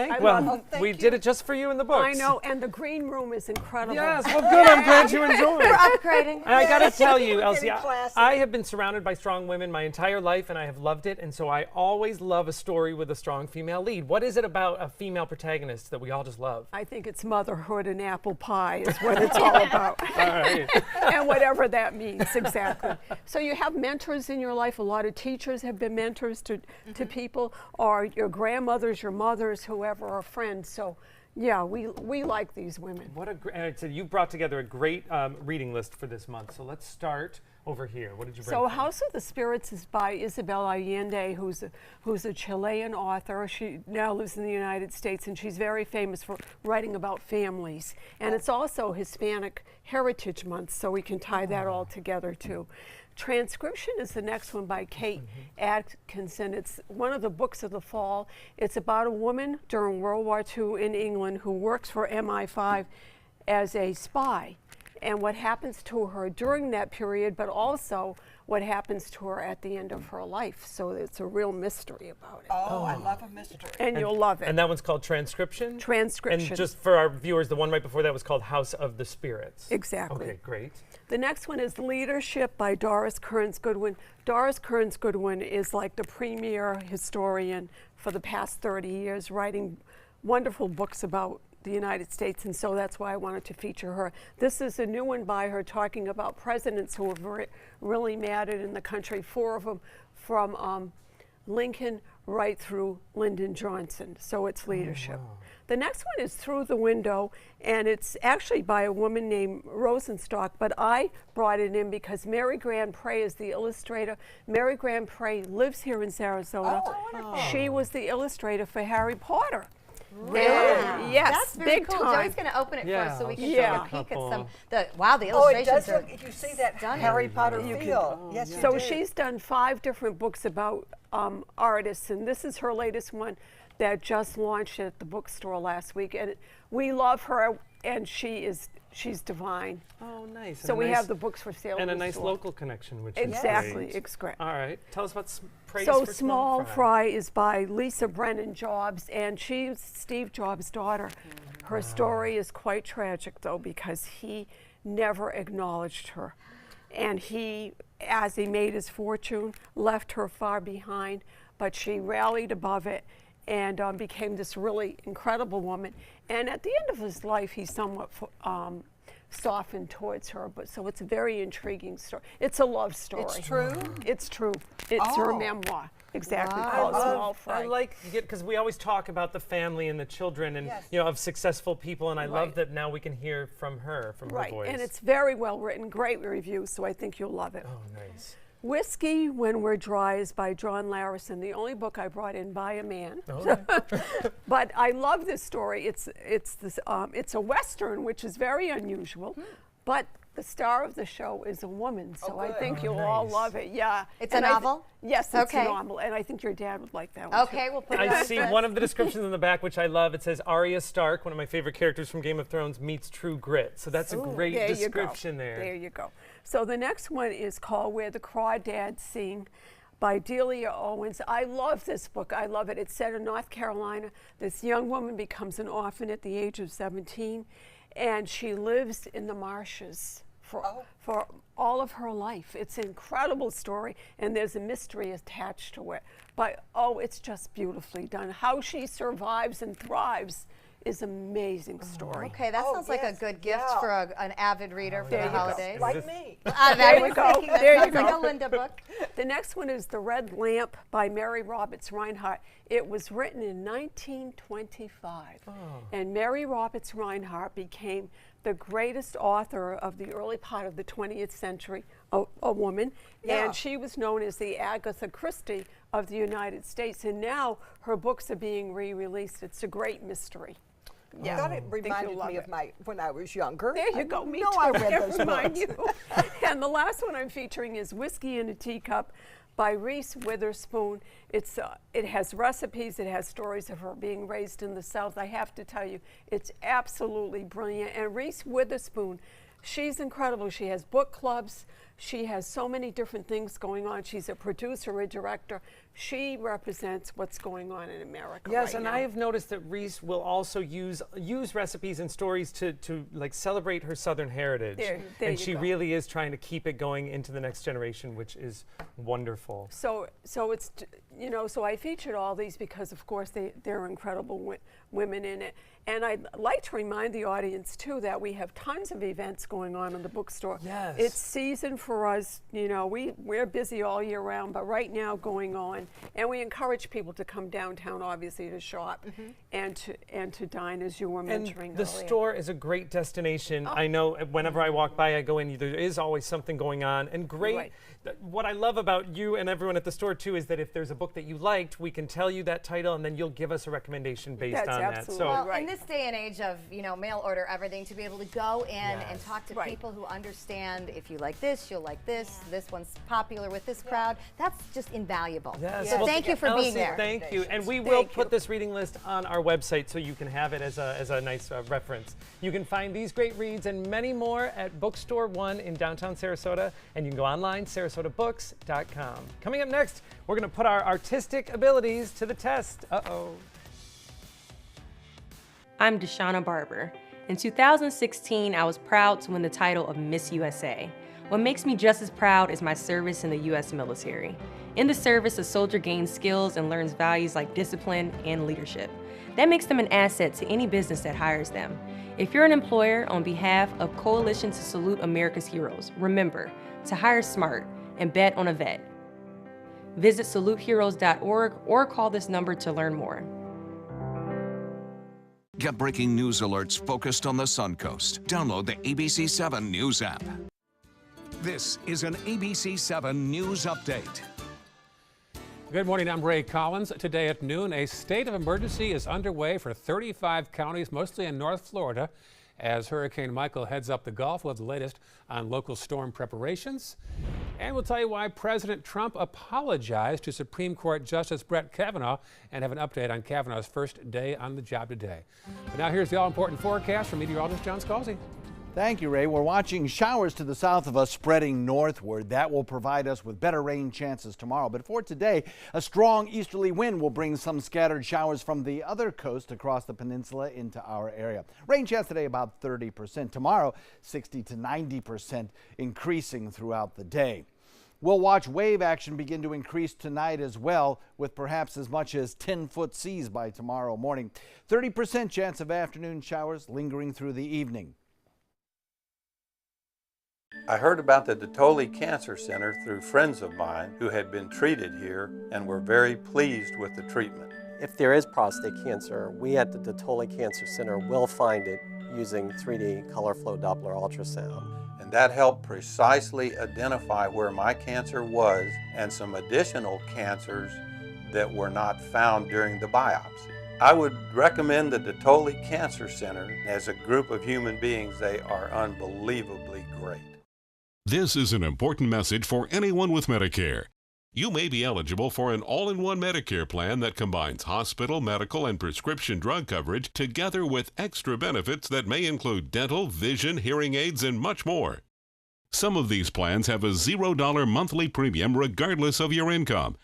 We did it just for you in the books. I know, and the green room is incredible. Yes, well, good. I'm glad you enjoyed it. We're upgrading. And I got to tell you, Elsie, I have been surrounded by strong women my entire life, and I have loved it. And so I always love a story with a strong female lead. What is it about a female protagonist that we all just love? I think it's motherhood and apple pie is what it's all about. All right. And whatever that means, exactly. So you have mentors in your life. A lot of teachers have been mentors to people, or your grandmothers, your mothers, whoever, or friends. So, yeah, we like these women. What a great! So you brought together a great reading list for this month. So let's start over here. What did you bring? So, House of the Spirits is by Isabel Allende, who's a Chilean author. She now lives in the United States, and she's very famous for writing about families. And it's also Hispanic Heritage Month, so we can tie that all together too. Transcription is the next one by Kate Atkinson. It's one of the books of the fall. It's about a woman during World War II in England who works for MI5 as a spy, and what happens to her during that period, but also what happens to her at the end of her life. So it's a real mystery about it. Oh, I love a mystery. And you'll love it. And that one's called Transcription? Transcription. And just for our viewers, the one right before that was called House of the Spirits. Exactly. Okay, great. The next one is Leadership by Doris Kearns Goodwin. Doris Kearns Goodwin is like the premier historian for the past 30 years, writing wonderful books about the United States, and so that's why I wanted to feature her. This is a new one by her talking about presidents who have really mattered in the country, 4 of them from Lincoln right through Lyndon Johnson, so it's leadership. Oh, wow. The next one is Through the Window, and it's actually by a woman named Rosenstock, but I brought it in because Mary Grand Prey is the illustrator. Mary Grand Prey lives here in Sarasota. Oh, wonderful. She was the illustrator for Harry Potter. Really? Yeah. Yes, That's very big cool. time. Joey's going to open it Yeah, first so we can Yeah. take a peek at some. Wow, the illustrations Oh, it does are look, you see that stunning. Harry Potter You can- feel. Yes, you So do. she's done 5 different books about artists, and this is her latest one that just launched at the bookstore last week. And we love her, and she's divine. Oh, nice. So And we nice- have the books for sale. And a in the nice store. local connection, which exactly, is great. exactly. All right. Tell us about Praise So for Small Fry is by Lisa Brennan Jobs, and she's Steve Jobs' daughter. Her story is quite tragic, though, because he never acknowledged her. And he, as he made his fortune, left her far behind, but she rallied above it and became this really incredible woman. And at the end of his life, he somewhat softened towards her, but so it's a very intriguing story. It's a love story. It's true? It's true. It's her Oh. memoir, exactly, Wow. called Small Fry. I like, because we always talk about the family and the children and, Yes. you know, of successful people, and I love Right. that now we can hear from her voice. And it's very well written, great reviews, so I think you'll love it. Oh, nice. Whiskey When We're Dry is by John Larison, the only book I brought in by a man. Oh. But I love this story. It's a Western, which is very unusual, but the star of the show is a woman, so I think you'll all love it. Yeah. It's And a I novel? Yes, it's Okay. a novel, and I think your dad would like that one Okay, too. we'll put it I on see the one list. of the descriptions in the back, which I love. It says Arya Stark, one of my favorite characters from Game of Thrones, meets True Grit. So that's a great There you go. description there. There you go. So the next one is called Where the Crawdads Sing by Delia Owens. I love this book. I love it. It's set in North Carolina. This young woman becomes an orphan at the age of 17, and she lives in the marshes for all of her life. It's an incredible story, and there's a mystery attached to it. But, oh, it's just beautifully done. How she survives and thrives is an amazing story. Okay, that sounds like a good gift for an avid reader for the holidays. Like me. There you go. There you Sounds go. like a Linda book. The next one is The Red Lamp by Mary Roberts Reinhardt. It was written in 1925. And Mary Roberts Reinhardt became the greatest author of the early part of the 20th century, a woman. Yeah. And she was known as the Agatha Christie of the United States. And now her books are being re-released. It's a great mystery. I thought it reminded me of when I was younger. There you go, me No, too. I read those Remind books. you. And the last one I'm featuring is Whiskey in a Teacup by Reese Witherspoon. It has recipes, it has stories of her being raised in the South. I have to tell you, it's absolutely brilliant. And Reese Witherspoon, she's incredible. She has book clubs. She has so many different things going on. She's a producer, a director. She represents what's going on in America Yes, right and now. I have noticed that Reese will also use recipes and stories to like celebrate her Southern heritage. There and you she go. really is trying to keep it going into the next generation, which is wonderful. So it's, you know, so I featured all these because, of course, they're incredible women in it. And I'd like to remind the audience, too, that we have tons of events going on in the bookstore. Yes. It's season for us. You know, we're busy all year round, but right now going on. And we encourage people to come downtown, obviously, to shop and to dine, as you were mentioning And the earlier. store is a great destination. I know whenever I walk by, I go in, there is always something going on. And great, Right. What I love about you and everyone at the store, too, is that if there's a book that you liked, we can tell you that title, and then you'll give us a recommendation based That's on that. absolutely Well, right. in this day and age of, you know, mail order everything, to be able to go in and talk to Right. people who understand, if you like this, you'll like this, this one's popular with this crowd, that's just invaluable. Yes. So Well, thank you for Elsie, being there. Thank you. And we will put this reading list on our website so you can have it as a nice reference. You can find these great reads and many more at Bookstore One in downtown Sarasota, and you can go online, sarasota.books.com. Coming up next, we're going to put our artistic abilities to the test. Uh-oh. I'm Deshauna Barber. In 2016, I was proud to win the title of Miss USA. What makes me just as proud is my service in the U.S. military. In the service, a soldier gains skills and learns values like discipline and leadership. That makes them an asset to any business that hires them. If you're an employer, on behalf of Coalition to Salute America's Heroes, remember to hire smart and bet on a vet. Visit saluteheroes.org or call this number to learn more. Get breaking news alerts focused on the Suncoast. Download the ABC 7 News app. This is an ABC 7 News Update. Good morning, I'm Ray Collins. Today at noon, a state of emergency is underway for 35 counties, mostly in North Florida, as Hurricane Michael heads up the Gulf. We'll have the latest on local storm preparations. And we'll tell you why President Trump apologized to Supreme Court Justice Brett Kavanaugh and have an update on Kavanaugh's first day on the job today. But now here's the all-important forecast from meteorologist John Scalzi. Thank you, Ray. We're watching showers to the south of us spreading northward. That will provide us with better rain chances tomorrow. But for today, a strong easterly wind will bring some scattered showers from the other coast across the peninsula into our area. Rain chance today about 30%. Tomorrow, 60 to 90%, increasing throughout the day. We'll watch wave action begin to increase tonight as well, with perhaps as much as 10-foot seas by tomorrow morning. 30% chance of afternoon showers lingering through the evening. I heard about the Dotoli Cancer Center through friends of mine who had been treated here and were very pleased with the treatment. If there is prostate cancer, we at the Dotoli Cancer Center will find it using 3D color flow Doppler ultrasound. And that helped precisely identify where my cancer was and some additional cancers that were not found during the biopsy. I would recommend the Dotoli Cancer Center. As a group of human beings, they are unbelievably great. This is an important message for anyone with Medicare. You may be eligible for an all-in-one Medicare plan that combines hospital, medical, and prescription drug coverage together with extra benefits that may include dental, vision, hearing aids, and much more. Some of these plans have a $0 monthly premium regardless of your income.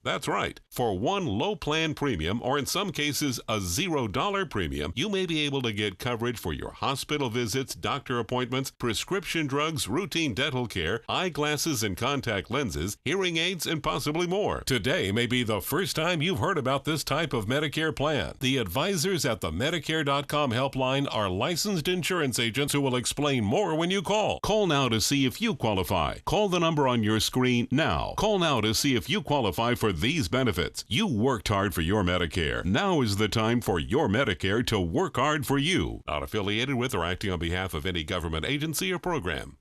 That's right. For one low plan premium, or in some cases a $0 premium, you may be able to get coverage for your hospital visits, doctor appointments, prescription drugs, routine dental care, eyeglasses and contact lenses, hearing aids, and possibly more. Today may be the first time you've heard about this type of Medicare plan. The advisors at the Medicare.com helpline are licensed insurance agents who will explain more when you call. Call now to see if you qualify. Call the number on your screen now. Call now to see if you qualify for these benefits. You worked hard for your Medicare. Now is the time for your Medicare to work hard for you. Not affiliated with or acting on behalf of any government agency or program.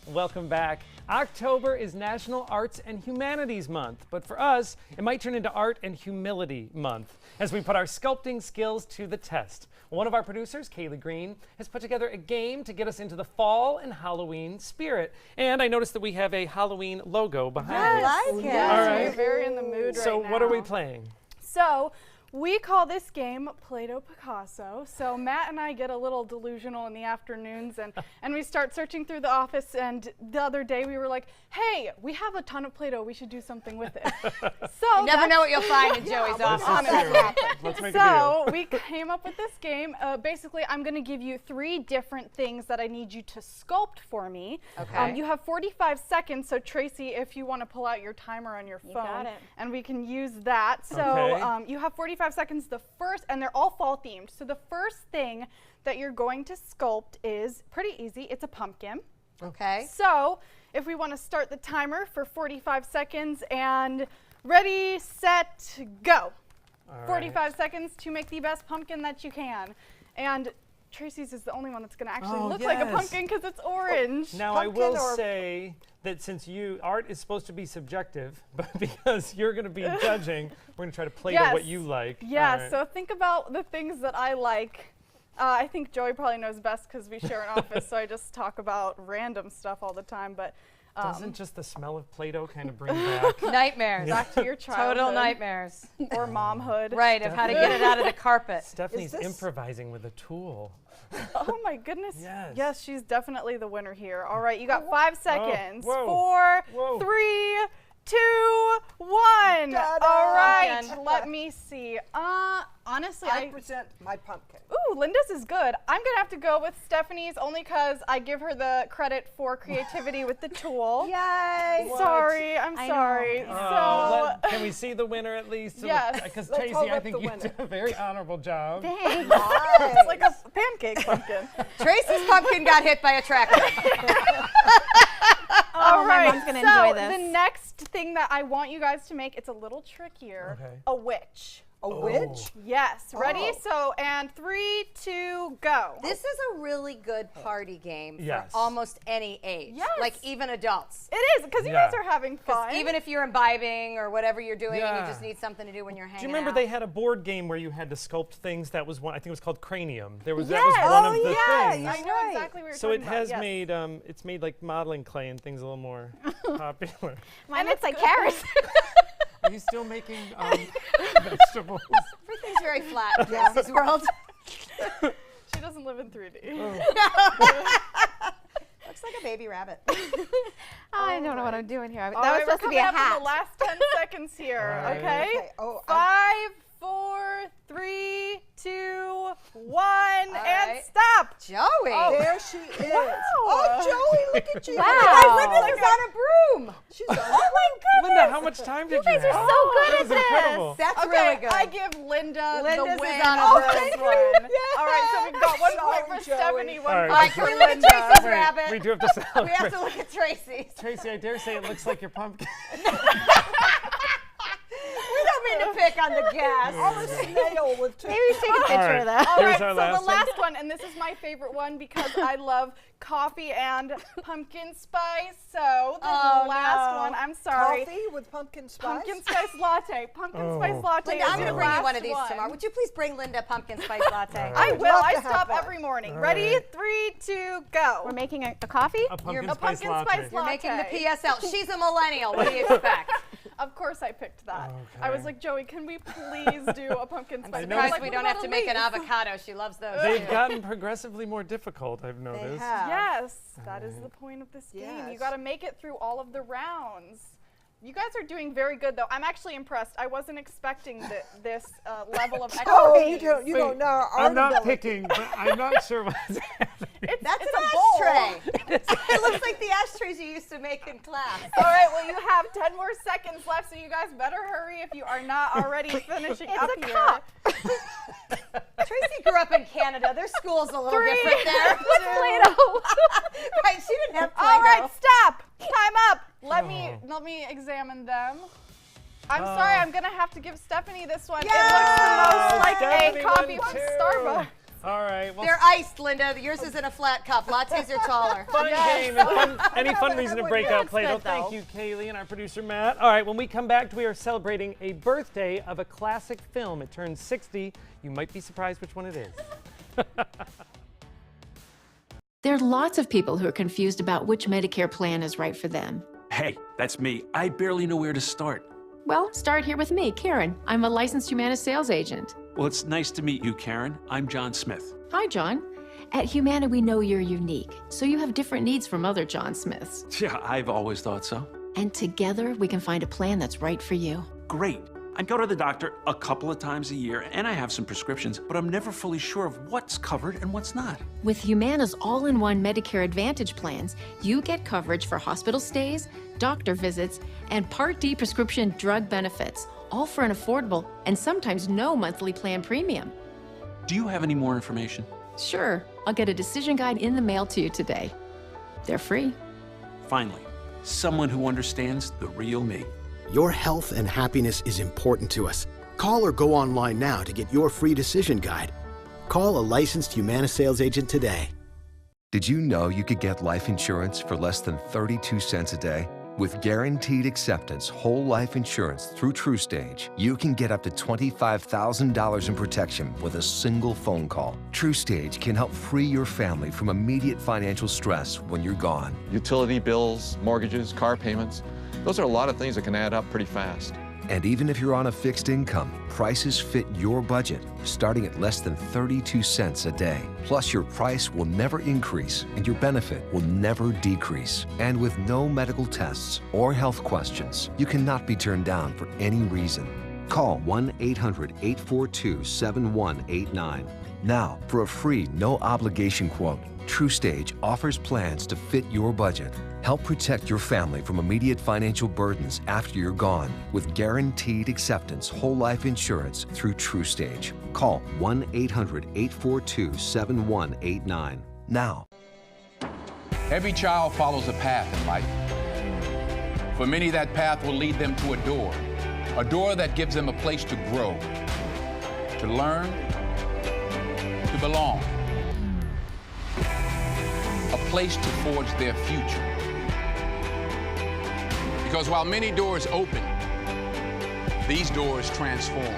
Welcome back. October is National Arts and Humanities Month, but for us, it might turn into Art and Humility Month as we put our sculpting skills to the test. One of our producers, Kaylee Green, has put together a game to get us into the fall and Halloween spirit. And I noticed that we have a Halloween logo behind us. I like it. All right. We're very in the mood right now. So what are we playing? So we call this game Play-Doh Picasso. So Matt and I get a little delusional in the afternoons and we start searching through the office, and the other day we were like, hey, we have a ton of Play-Doh, we should do something with it. So you never know what you'll find in Joey's office. Let's make so we came up with this game. Basically, I'm going to give you 3 different things that I need you to sculpt for me. Okay. You have 45 seconds, so Tracy, if you want to pull out your timer on your phone, got it. and we can use that. So Okay. you have 45 seconds. The first, and they're all fall themed. So the first thing that you're going to sculpt is pretty easy. It's a pumpkin. Okay. So if we want to start the timer for 45 seconds, and ready, set, go. All 45 seconds to make the best pumpkin that you can. And Tracy's is the only one that's going to actually look like a pumpkin because it's orange. Now I will say that since art is supposed to be subjective, but because you're going to be judging, we're going to try to play to what you like. Yeah, Right. so think about the things that I like. I think Joey probably knows best because we share an office, so I just talk about random stuff all the time. But doesn't just the smell of Play-Doh kind of bring back nightmares? Back to your childhood. Total nightmares. Or momhood. Right, of how to get it out of the carpet. Stephanie's improvising with a tool. Oh my goodness. Yes. Yes, she's definitely the winner here. All right, you got 5 seconds. Whoa. 4, 3, 2, 1. All right, let me see. Honestly, I present my pumpkin. Ooh, Linda's is good. I'm gonna have to go with Stephanie's only because I give her the credit for creativity with the tool. Yay! Sorry, I'm sorry. Can we see the winner at least? Yes. Because Let's Tracy, hold I up think the you winner. did a very honorable job. Thanks. It's like a pancake pumpkin. Tracy's pumpkin got hit by a tractor. All right, my mom's gonna so enjoy this. the next thing that I want you guys to make, it's a little trickier. Okay. A witch. A witch? Yes. Ready? Oh. So, and 3, 2, go. This is a really good party game Yes. for almost any age. Yes. Like even adults. It is, because you Yeah. guys are having 'Cause fun. even if you're imbibing or whatever you're doing and Yeah. you just need something to do when you're hanging Do you remember out. they had a board game where you had to sculpt things? That was one. I think it was called Cranium. That was Yes. one of the yes. things. I know exactly what you're So talking it about. has yes. made it's made like modeling clay and things a little more popular. Mine looks like carrots. Are you still making vegetables? Everything's very flat in this world. She doesn't live in 3D. Looks like a baby rabbit. I don't know what I'm doing here. All That was right, supposed we're to be a coming up hat. in the last 10 seconds here, All right. okay? Okay. Oh, 5, 4, 3, 2, 1, and right. stop. Joey. There she is. Wow. Oh, Joey, look at you. Wow. Linda's on a broom. She's on Oh my goodness. Linda, how much time did you guys have? are so good That at was this. incredible. That's Okay, really good. I give Linda Linda's the is win on a on break. this one. All right, so we've got 1 point for Joey. Stephanie, 1 All right, point All right, for can we look at Linda. Tracy's Wait, rabbit? we do have to celebrate. We have to look at Tracy's. Tracy, I dare say it looks like your pumpkin. We don't mean to pick on the guests. on a snail with two. Maybe we should take a picture right. of that. All Here's right, our so last the one. last one, and this is my favorite one because I love coffee and pumpkin spice. So the last one, I'm sorry. Coffee with pumpkin spice? Pumpkin spice latte. Pumpkin Oh. spice latte. Linda, is I'm going to the bring you last one of these one. tomorrow. Would you please bring Linda a pumpkin spice latte? All right. I will. love I to have stop one. every morning. All Ready? right. 3, 2, go. We're making a coffee? A pumpkin A spice pumpkin latte. spice You're latte. making the PSL. She's a millennial. What do you expect? Of course I picked that. I Okay. was like, Joey, can we please do a pumpkin spice? I'm know surprised Like, we what don't about have to make an Elise? avocado. She loves those. They've too. gotten progressively more difficult, I've noticed. have. Yes, that is the point of this game. You Yes. got to make it through all of the rounds. You guys are doing very good, though. I'm actually impressed. I wasn't expecting this level of Oh, expertise. you don't know our I'm not ability. picking, but I'm not sure what's happening. That's it's an a bowl. ashtray. It looks like the ashtrays you used to make in class. All right, well, you have 10 more seconds left, so you guys better hurry if you are not already finishing up a here. cup. Tracy grew up in Canada. Their school's a little 3, different there. 2, Right, she didn't have Play-Doh. All right, stop. Time up. Let me examine them. I'm sorry, I'm gonna have to give Stephanie this one. It looks the most like Stephanie a coffee won from too. Starbucks. All right. Well, They're iced, Linda. Yours is in a flat cup. Lattes are taller. fun game. And any fun reason to break out That's Play-Doh. good, Thank though. you, Kaylee, and our producer, Matt. All right, when we come back, we are celebrating a birthday of a classic film. It turns 60. You might be surprised which one it is. There are lots of people who are confused about which Medicare plan is right for them. Hey, that's me. I barely know where to start. Well, start here with me, Karen. I'm a licensed Humana sales agent. Well, it's nice to meet you, Karen. I'm John Smith. Hi, John. At Humana, we know you're unique, so you have different needs from other John Smiths. Yeah, I've always thought so. And together, we can find a plan that's right for you. Great. I go to the doctor a couple of times a year, and I have some prescriptions, but I'm never fully sure of what's covered and what's not. With Humana's all-in-one Medicare Advantage plans, you get coverage for hospital stays, doctor visits, and Part D prescription drug benefits, all for an affordable and sometimes no monthly plan premium. Do you have any more information? Sure, I'll get a decision guide in the mail to you today. They're free. Finally, someone who understands the real me. Your health and happiness is important to us. Call or go online now to get your free decision guide. Call a licensed Humana sales agent today. Did you know you could get life insurance for less than 32 cents a day? With guaranteed acceptance whole life insurance through TrueStage, you can get up to $25,000 in protection with a single phone call. TrueStage can help free your family from immediate financial stress when you're gone. Utility bills, mortgages, car payments, those are a lot of things that can add up pretty fast. And even if you're on a fixed income, prices fit your budget, starting at less than 32 cents a day. Plus, your price will never increase and your benefit will never decrease. And with no medical tests or health questions, you cannot be turned down for any reason. Call 1-800-842-7189. Now, for a free, no-obligation quote, TrueStage offers plans to fit your budget. Help protect your family from immediate financial burdens after you're gone with guaranteed acceptance whole life insurance through TrueStage. Call 1-800-842-7189 now. Every child follows a path in life. For many, that path will lead them to a door that gives them a place to grow, to learn, to belong. A place to forge their future. Because while many doors open, these doors transform.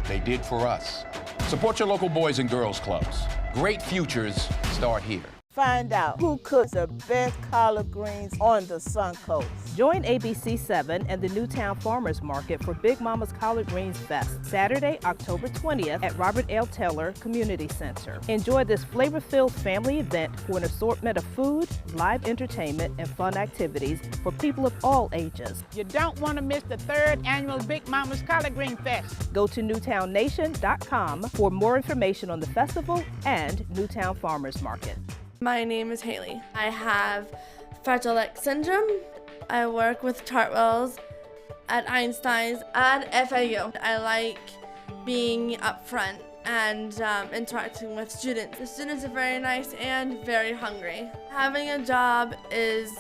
They did for us. Support your local Boys and Girls Clubs. Great futures start here. Find out who cooks the best collard greens on the Suncoast. Join ABC7 and the Newtown Farmers Market for Big Mama's Collard Greens Fest, Saturday, October 20th at Robert L. Taylor Community Center. Enjoy this flavor-filled family event for an assortment of food, live entertainment, and fun activities for people of all ages. You don't want to miss the 3rd annual Big Mama's Collard Green Fest. Go to newtownnation.com for more information on the festival and Newtown Farmers Market. My name is Haley. I have Fragile X syndrome. I work with Chartwells at Einstein's at FAU. I like being up front and interacting with students. The students are very nice and very hungry. Having a job is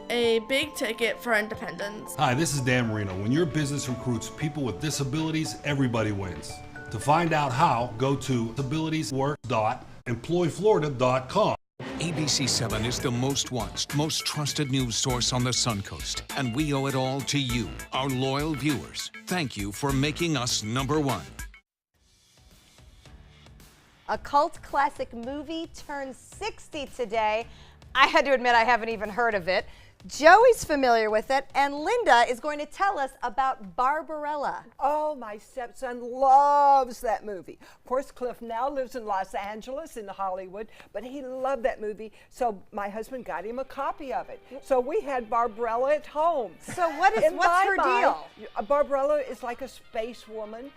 a big ticket for independence. Hi, this is Dan Marino. When your business recruits people with disabilities, everybody wins. To find out how, go to disabilitieswork.employflorida.com. ABC7 is the most watched, most trusted news source on the Suncoast, and we owe it all to you, our loyal viewers. Thank you for making us #1. A cult classic movie turns 60 today. I had to admit I haven't even heard of it. Joey's familiar with it, and Linda is going to tell us about Barbarella. Oh, my stepson loves that movie. Of course, Cliff now lives in Los Angeles, in Hollywood, but he loved that movie, so my husband got him a copy of it. So we had Barbarella at home. So what's her deal? Barbarella is like a space woman.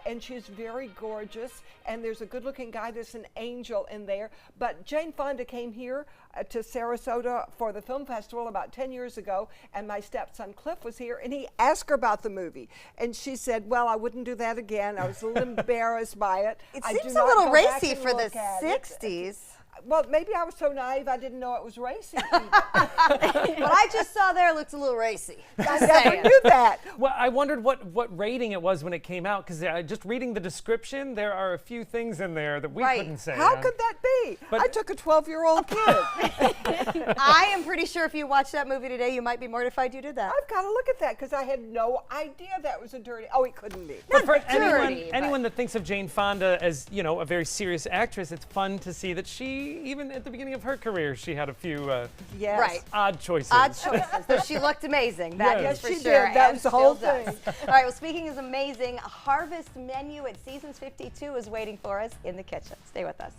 And she's very gorgeous, and there's a good-looking guy that's an angel in there. But Jane Fonda came here to Sarasota for the film festival about 10 years ago, and my stepson Cliff was here, and he asked her about the movie. And she said, well, I wouldn't do that again. I was a little embarrassed by it. It seems a little racy for the 60s. Well, maybe I was so naive I didn't know it was racy. What I just saw there looked a little racy. I never knew that. Well, I wondered what rating it was when it came out, because just reading the description, there are a few things in there that we couldn't say. How could that be? I took a 12-year-old kid. I am pretty sure if you watched that movie today, you might be mortified you did that. I've got to look at that, because I had no idea that was a dirty. Oh, it couldn't be. But for anyone that thinks of Jane Fonda as, you know, a very serious actress, it's fun to see that she, even at the beginning of her career, she had a few odd choices. Odd choices. Though she looked amazing. That is for she sure. Did. That was the whole thing. All right. Well, speaking is amazing. Harvest menu at Seasons 52 is waiting for us in the kitchen. Stay with us.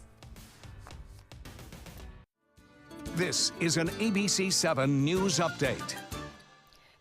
This is an ABC7 News Update.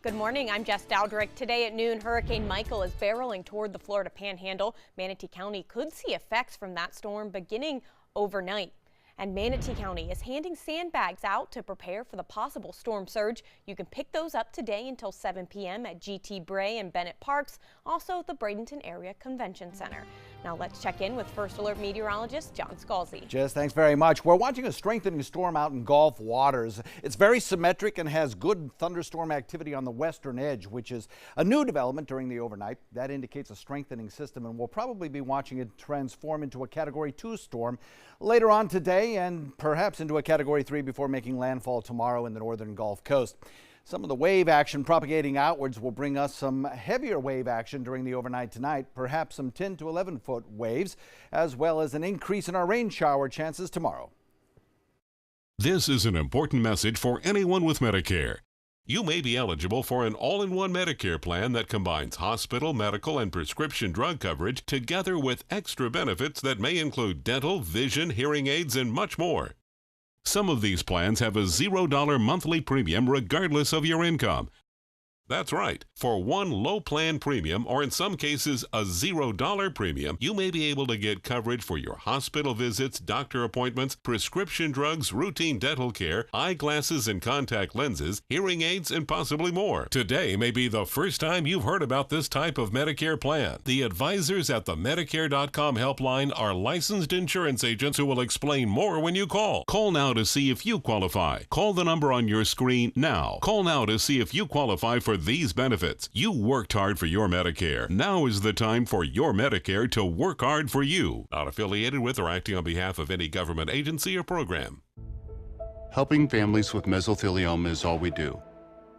Good morning, I'm Jess Dowdrick. Today at noon, Hurricane Michael is barreling toward the Florida Panhandle. Manatee County could see effects from that storm beginning overnight. And Manatee County is handing sandbags out to prepare for the possible storm surge. You can pick those up today until 7 p.m. at GT Bray and Bennett Parks, also the Bradenton Area Convention Center. Now let's check in with First Alert meteorologist John Scalzi. Jess, thanks very much. We're watching a strengthening storm out in Gulf waters. It's very symmetric and has good thunderstorm activity on the western edge, which is a new development during the overnight. That indicates a strengthening system, and we'll probably be watching it transform into a Category 2 storm later on today and perhaps into a Category 3 before making landfall tomorrow in the northern Gulf Coast. Some of the wave action propagating outwards will bring us some heavier wave action during the overnight tonight, perhaps some 10 to 11-foot waves, as well as an increase in our rain shower chances tomorrow. This is an important message for anyone with Medicare. You may be eligible for an all-in-one Medicare plan that combines hospital, medical, and prescription drug coverage together with extra benefits that may include dental, vision, hearing aids, and much more. Some of these plans have a $0 monthly premium regardless of your income. That's right. For one low plan premium, or in some cases a $0 premium, you may be able to get coverage for your hospital visits, doctor appointments, prescription drugs, routine dental care, eyeglasses and contact lenses, hearing aids, and possibly more. Today may be the first time you've heard about this type of Medicare plan. The advisors at the Medicare.com helpline are licensed insurance agents who will explain more when you call. Call now to see if you qualify. Call the number on your screen now. Call now to see if you qualify for these benefits. You worked hard for your Medicare. Now is the time for your Medicare to work hard for you. Not affiliated with or acting on behalf of any government agency or program. Helping families with mesothelioma is all we do.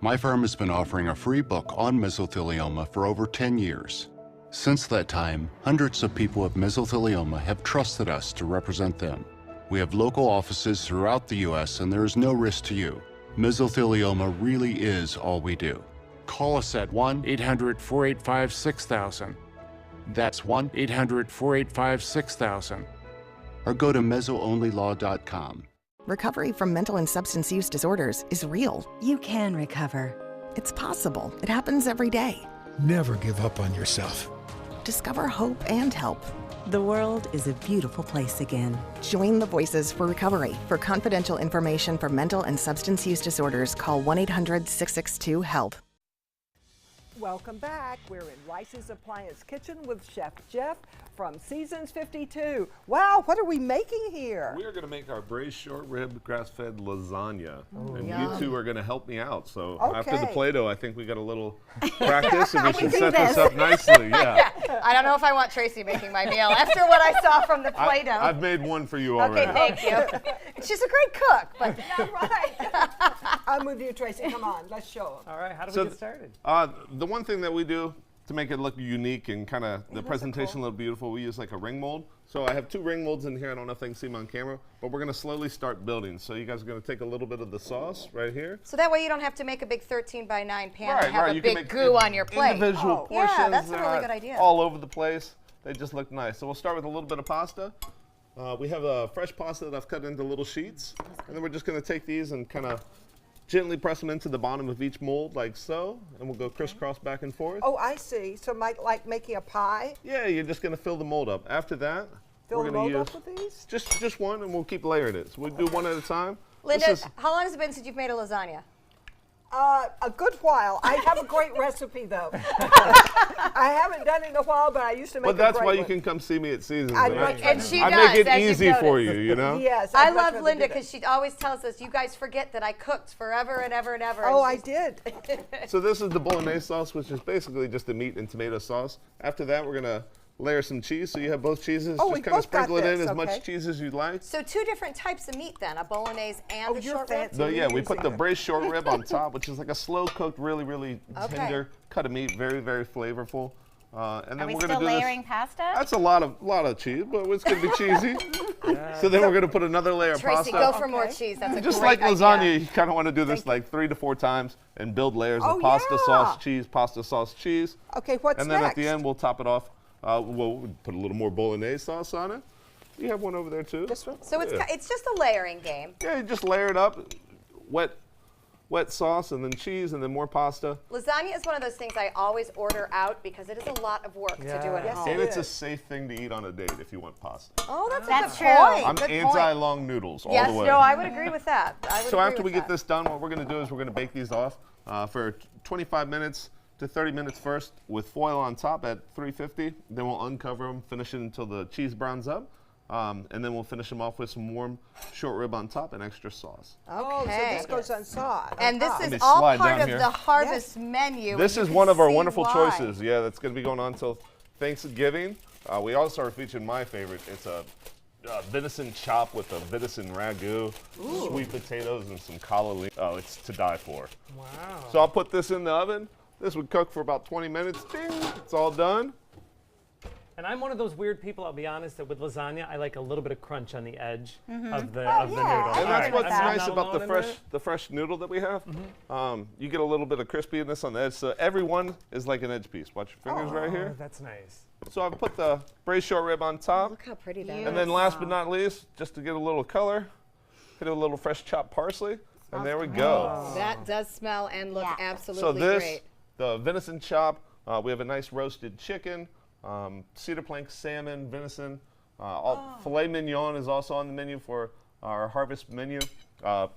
My firm has been offering a free book on mesothelioma for over 10 years. Since that time, hundreds of people with mesothelioma have trusted us to represent them. We have local offices throughout the U.S. and there is no risk to you. Mesothelioma really is all we do. Call us at 1-800-485-6000. That's 1-800-485-6000. Or go to mesoonlylaw.com. Recovery from mental and substance use disorders is real. You can recover. It's possible. It happens every day. Never give up on yourself. Discover hope and help. The world is a beautiful place again. Join the Voices for Recovery. For confidential information for mental and substance use disorders, call 1-800-662-HELP. Welcome back. We're in Rice's Appliance Kitchen with Chef Jeff from Seasons 52. Wow, what are we making here? We are going to make our braised short rib grass-fed lasagna. Ooh, and yum. you two are going to help me out. So Okay. after the Play-Doh, I think we got a little practice and we We should do set this this. up nicely. Yeah. I don't know if I want Tracy making my meal after what I saw from the Play-Doh. I've made one for you already. Okay, thank you. She's a great cook, but I'm with you, Tracy. Come on, let's show them. All right, how do So we get started? The one thing that we do to make it look unique and kind of the presentation look beautiful, we use like a ring mold. So I have 2 ring molds in here. I don't know if they can see them on camera, but we're going to slowly start building. So you guys are going to take a little bit of the sauce right here. so that way you don't have to make a big 13-by-9 pan Right, and have right, a you can big make goo on your plate. individual portions. Yeah, that's a They're really not good idea. all over the place. They just look nice. So we'll start with a little bit of pasta. We have a fresh pasta that I've cut into little sheets. And then we're just going to take these and kind of gently press them into the bottom of each mold like so. And we'll go crisscross back and forth. Oh, I see. So like making a pie? Yeah, you're just going to fill the mold up. After that, Fill we're the going to mold use up with these? just one, and we'll keep layering it. So we'll do one at a time. Linda, This is- how long has it been since you've made a lasagna? A good while. I have a great recipe, though. I haven't done it in a while, but I used to make But that's a great why you one. can come see me at Seasons. I'd and much And she I does, make it as you've easy for noticed. you, you know? Yes, I I'd much love rather Linda do that. because she always tells us, you guys forget that I cooked forever and ever and ever. Oh, and I she's- did. So this is the bolognese sauce, which is basically just the meat and tomato sauce. After that, we're gonna layer some cheese. So you have both cheeses. Oh, we just kind of both got sprinkle it in this, as okay. much cheese as you'd like. So 2 different types of meat then, a bolognese and the you're short rib? fancy. Yeah, we put the braised short rib on top, which is like a slow cooked, really, really Okay. tender cut of meat, very, very flavorful. And then Are we we're still gonna do layering this. pasta? That's a lot of cheese, but it's gonna be cheesy. So then we're gonna put another layer of Tracy, pasta. go for more cheese. That's a Just great like lasagna, idea. you kind of want to do this like 3 to 4 times and build layers Oh, of pasta yeah. sauce, cheese, pasta sauce, cheese. Okay, what's And then next? at the end, we'll top it off. We'll put a little more bolognese sauce on it. You have one over there too. This one? So Yeah. it's just a layering game. Yeah, you just layer it up, wet sauce, and then cheese, and then more pasta. Lasagna is one of those things I always order out because it is a lot of work to do at home. And it's a safe thing to eat on a date if you want pasta. Oh, that's That's a true. good point. I'm Good point. anti-long noodles all Yes, the way. no, I would agree with that. I would So agree after we with get that. this done, what we're going to do is we're going to bake these off for 25 minutes to 30 minutes first with foil on top at 350. Then we'll uncover them, finish it until the cheese browns up. And then we'll finish them off with some warm short rib on top and extra sauce. Oh, so this goes on sauce. And this Let me is all slide part down of here. the harvest menu. This and is you one can of our see wonderful why. choices. Yeah, that's going to be going on until Thanksgiving. We also are featuring my favorite. It's a venison chop with a venison ragu, sweet potatoes, and some calla. Oh, it's to die for. Wow. So I'll put this in the oven. This would cook for about 20 minutes. Ding, it's all done. And I'm one of those weird people, I'll be honest, that with lasagna, I like a little bit of crunch on the edge Mm-hmm. of the Oh, of the noodle. And that's what's I'm nice not about alone in the fresh noodle that we have. You get a little bit of crispiness on the edge. So every one is like an edge piece. Watch your fingers right here. Oh, that's nice. So I've put the braised short rib on top. Look how pretty that And then last but not least, just to get a little color, hit a little fresh chopped parsley. And there we go. That does smell and look absolutely So this, great. the venison chop, we have a nice roasted chicken, cedar plank salmon, venison. Filet mignon is also on the menu for our harvest menu.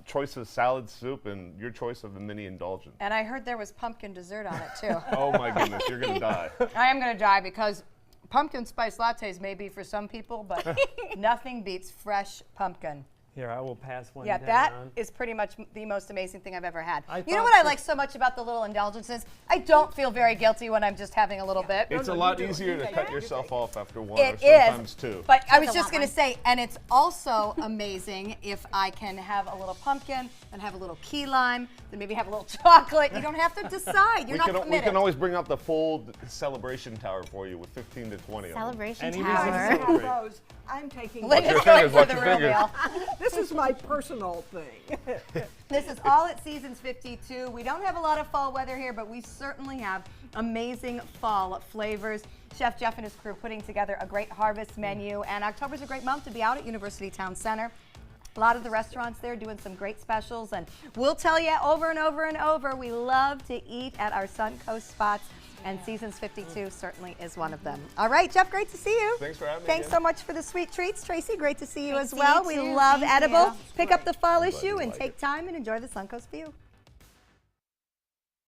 Choice of salad soup and your choice of a mini indulgence. And I heard there was pumpkin dessert on it too. Oh my goodness, you're gonna die. I am gonna die because pumpkin spice lattes may be for some people, but nothing beats fresh pumpkin. Here, I will pass one Yeah, down. that is pretty much the most amazing thing I've ever had. You know thought what I for- like so much about the little indulgences? I don't feel very guilty when I'm just having a little bit. It's a lot easier to cut yourself off after one It or sometimes is, two. but I was just going to say, and it's also amazing if I can have a little pumpkin and have a little key lime, then maybe have a little chocolate. You don't have to decide. You're not we committed. can always bring out the full celebration tower for you with 15 to 20 Celebration of them. tower. I'm taking Watch your fingers, watch your fingers. This is my personal thing. This is all at Seasons 52. We don't have a lot of fall weather here, but we certainly have amazing fall flavors. Chef Jeff and his crew putting together a great harvest menu, and October's a great month to be out at University Town Center. A lot of the restaurants there doing some great specials, and we'll tell you over and over and over, we love to eat at our Suncoast spots, and Seasons 52 certainly is one of them. All right, Jeff, great to see you. Thanks for having me. Thanks again. so much for the sweet treats. Tracy, great to see you Great as to well. see We you too. love Thank edible. you. Pick up the fall issue you and like take time and enjoy the Suncoast view.